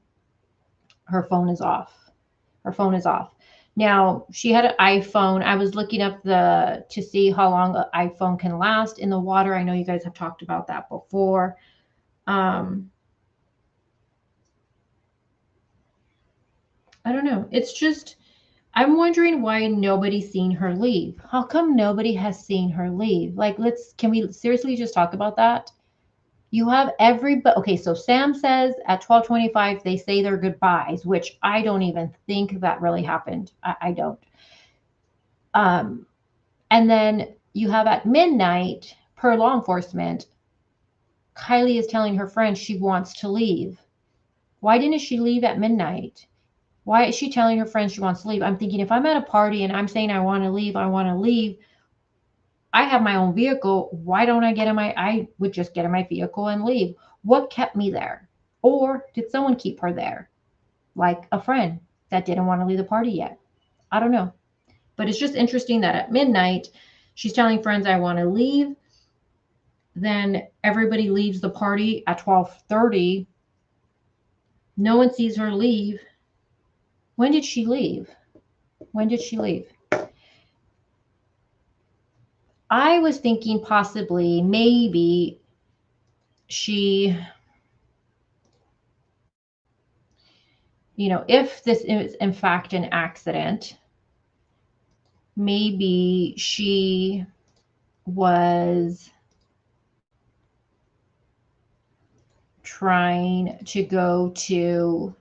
her phone is off. Her phone is off. Now, she had an iPhone. I was looking up to see how long an iPhone can last in the water. I know you guys have talked about that before. I don't know. It's just, I'm wondering why nobody's seen her leave. How come nobody has seen her leave? Like, can we seriously just talk about that? You have okay, so Sam says at 12:25, they say their goodbyes, which I don't even think that really happened. I don't. And then you have at midnight, per law enforcement, Kiely is telling her friend she wants to leave. Why didn't she leave at midnight? Why is she telling her friend she wants to leave? I'm thinking, if I'm at a party and I'm saying I want to leave, I have my own vehicle. Why don't I would just get in my vehicle and leave. What kept me there? Or did someone keep her there? Like a friend that didn't want to leave the party yet. I don't know. But it's just interesting that at midnight, she's telling friends, I want to leave. Then everybody leaves the party at 12:30. No one sees her leave. When did she leave? When did she leave? I was thinking possibly, maybe she, if this is in fact an accident, maybe she was trying to go to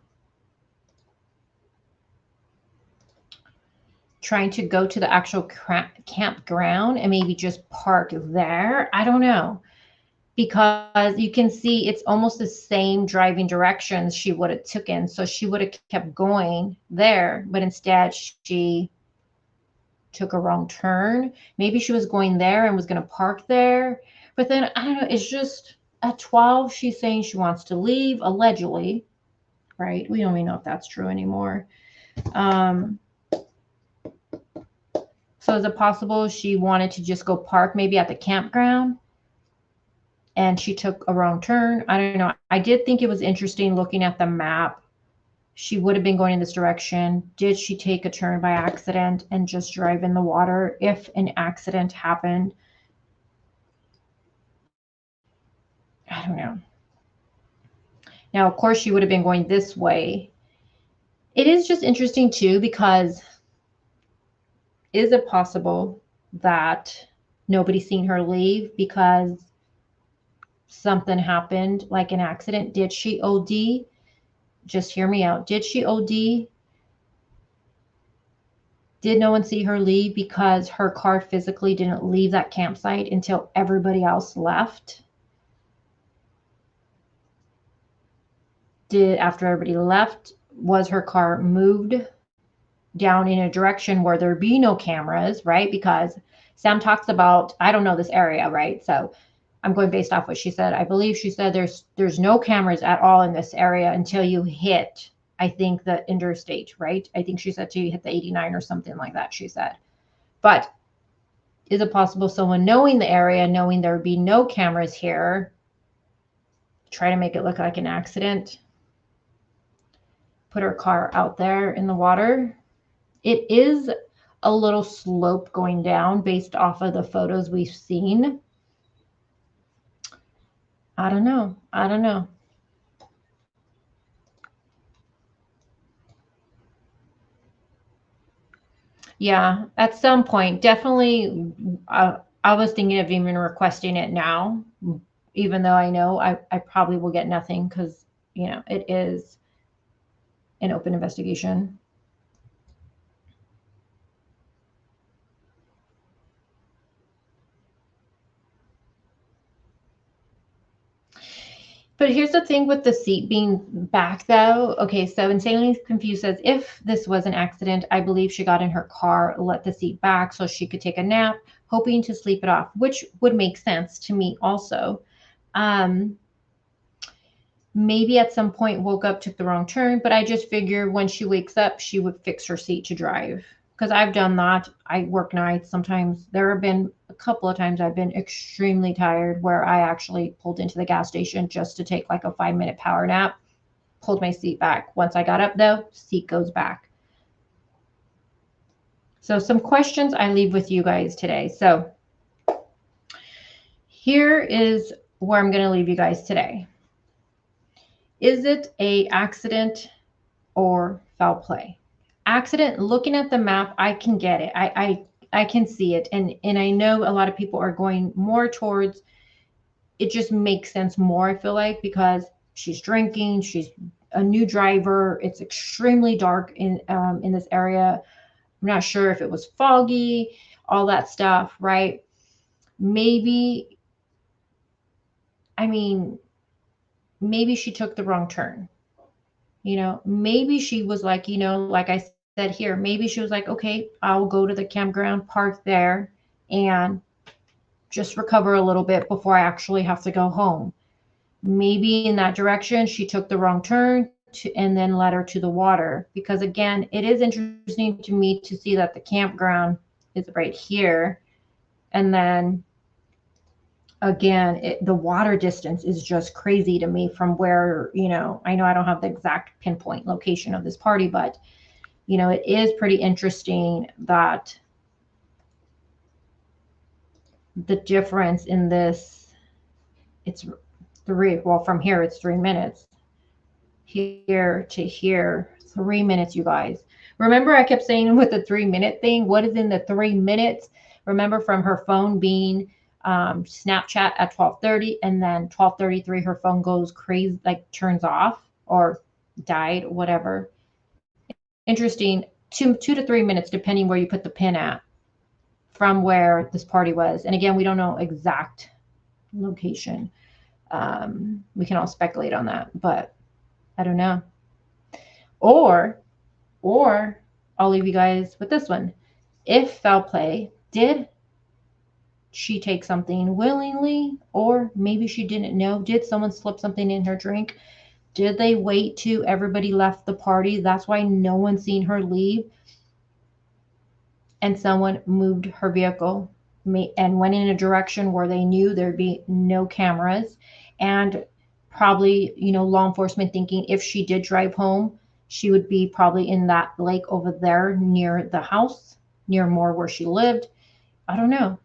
the actual campground and maybe just park there. I don't know. Because you can see it's almost the same driving directions she would have taken. So she would have kept going there, but instead she took a wrong turn. Maybe she was going there and was going to park there. But then, I don't know, it's just at 12, she's saying she wants to leave, allegedly, right? We don't even know if that's true anymore. So is it possible she wanted to just go park maybe at the campground and she took a wrong turn? I don't know. I did think it was interesting looking at the map. She would have been going in this direction. Did she take a turn by accident and just drive in the water if an accident happened? I don't know. Now, of course, she would have been going this way. It is just interesting too, because is it possible that nobody's seen her leave because something happened, like an accident? Did she OD? Just hear me out. Did she OD? Did no one see her leave because her car physically didn't leave that campsite until everybody else left? After everybody left, was her car moved down in a direction where there be no cameras, right? Because Sam talks about, I don't know this area, right? So I'm going based off what she said. I believe she said there's no cameras at all in this area until you hit, I think, the interstate, right? I think she said till you hit the 89 or something like that, she said. But is it possible someone knowing the area, knowing there would be no cameras here, try to make it look like an accident, put her car out there in the water? It is a little slope going down based off of the photos we've seen. I don't know. I don't know. Yeah, at some point, definitely. I was thinking of even requesting it now, even though I know I probably will get nothing because, it is an open investigation. But here's the thing with the seat being back, though. Okay, so Insanely Confused says, if this was an accident, I believe she got in her car, let the seat back so she could take a nap, hoping to sleep it off, which would make sense to me also. Maybe at some point woke up, took the wrong turn, but I just figure when she wakes up, she would fix her seat to drive. Because I've done that. I work nights. Sometimes there have been a couple of times I've been extremely tired where I actually pulled into the gas station just to take like a 5-minute power nap, pulled my seat back. Once I got up though, seat goes back. So some questions I leave with you guys today. So here is where I'm going to leave you guys today. Is it an accident or foul play? Accident, looking at the map, I can get it. I can see it. And I know a lot of people are going more towards, it just makes sense more, I feel like, because she's drinking, she's a new driver. It's extremely dark in this area. I'm not sure if it was foggy, all that stuff, right? Maybe she took the wrong turn. Maybe she was like, like I said here, maybe she was like, okay, I'll go to the campground, park there, and just recover a little bit before I actually have to go home. maybe in that direction she took the wrong turn and then led her to the water. Because again, it is interesting to me to see that the campground is right here, and then again, the water distance is just crazy to me from where, you know I don't have the exact pinpoint location of this party, but you know, it is pretty interesting that the difference in this, it's from here it's 3 minutes, here to here 3 minutes, you guys. Remember I kept saying with the 3-minute thing, what is in the 3 minutes? Remember from her phone being Snapchat at 12:30, and then 12:33 her phone goes crazy, like turns off or died, whatever. Interesting. 2 to 3 minutes depending where you put the pin at from where this party was. And again, we don't know exact location. We can all speculate on that, but I don't know. Or I'll leave you guys with this one. If foul play, did she take something willingly, or maybe she didn't know? Did someone slip something in her drink? Did they wait till everybody left the party? That's why no one seen her leave, and someone moved her vehicle and went in a direction where they knew there'd be no cameras, and probably, you know, law enforcement thinking if she did drive home, she would be probably in that lake over there near the house, near more where she lived. I don't know.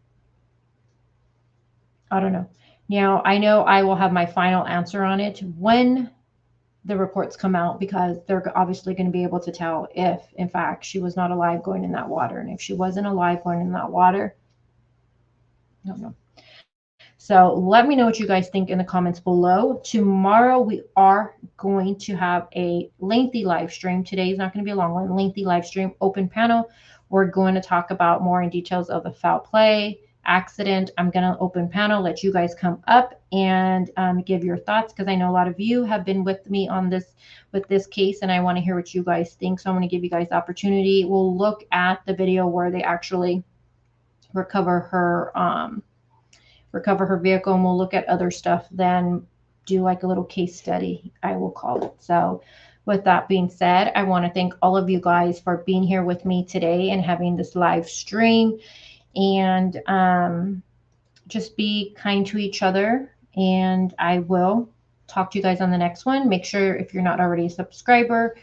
Now, I know I will have my final answer on it when the reports come out, because they're obviously going to be able to tell if, in fact, she was not alive going in that water. And if she wasn't alive going in that water, I don't know. So let me know what you guys think in the comments below. Tomorrow we are going to have a lengthy live stream. Today is not going to be a long one. Lengthy live stream, open panel. We're going to talk about more in details of the foul play accident. I'm going to open panel, let you guys come up and give your thoughts, because I know a lot of you have been with me on this with this case, and I want to hear what you guys think. So I'm going to give you guys the opportunity. We'll look at the video where they actually recover her vehicle, and we'll look at other stuff, then do like a little case study, I will call it. So with that being said, I want to thank all of you guys for being here with me today and having this live stream. And just be kind to each other, and I will talk to you guys on the next one. Make sure, if you're not already a subscriber,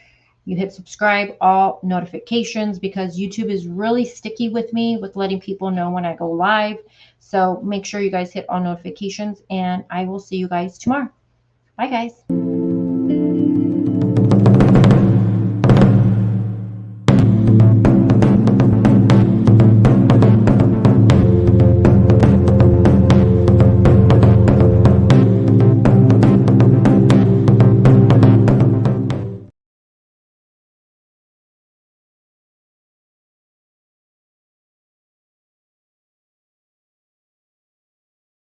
you hit subscribe, all notifications, because YouTube is really sticky with me with letting people know when I go live. So make sure you guys hit all notifications, and I will see you guys tomorrow. Bye, guys.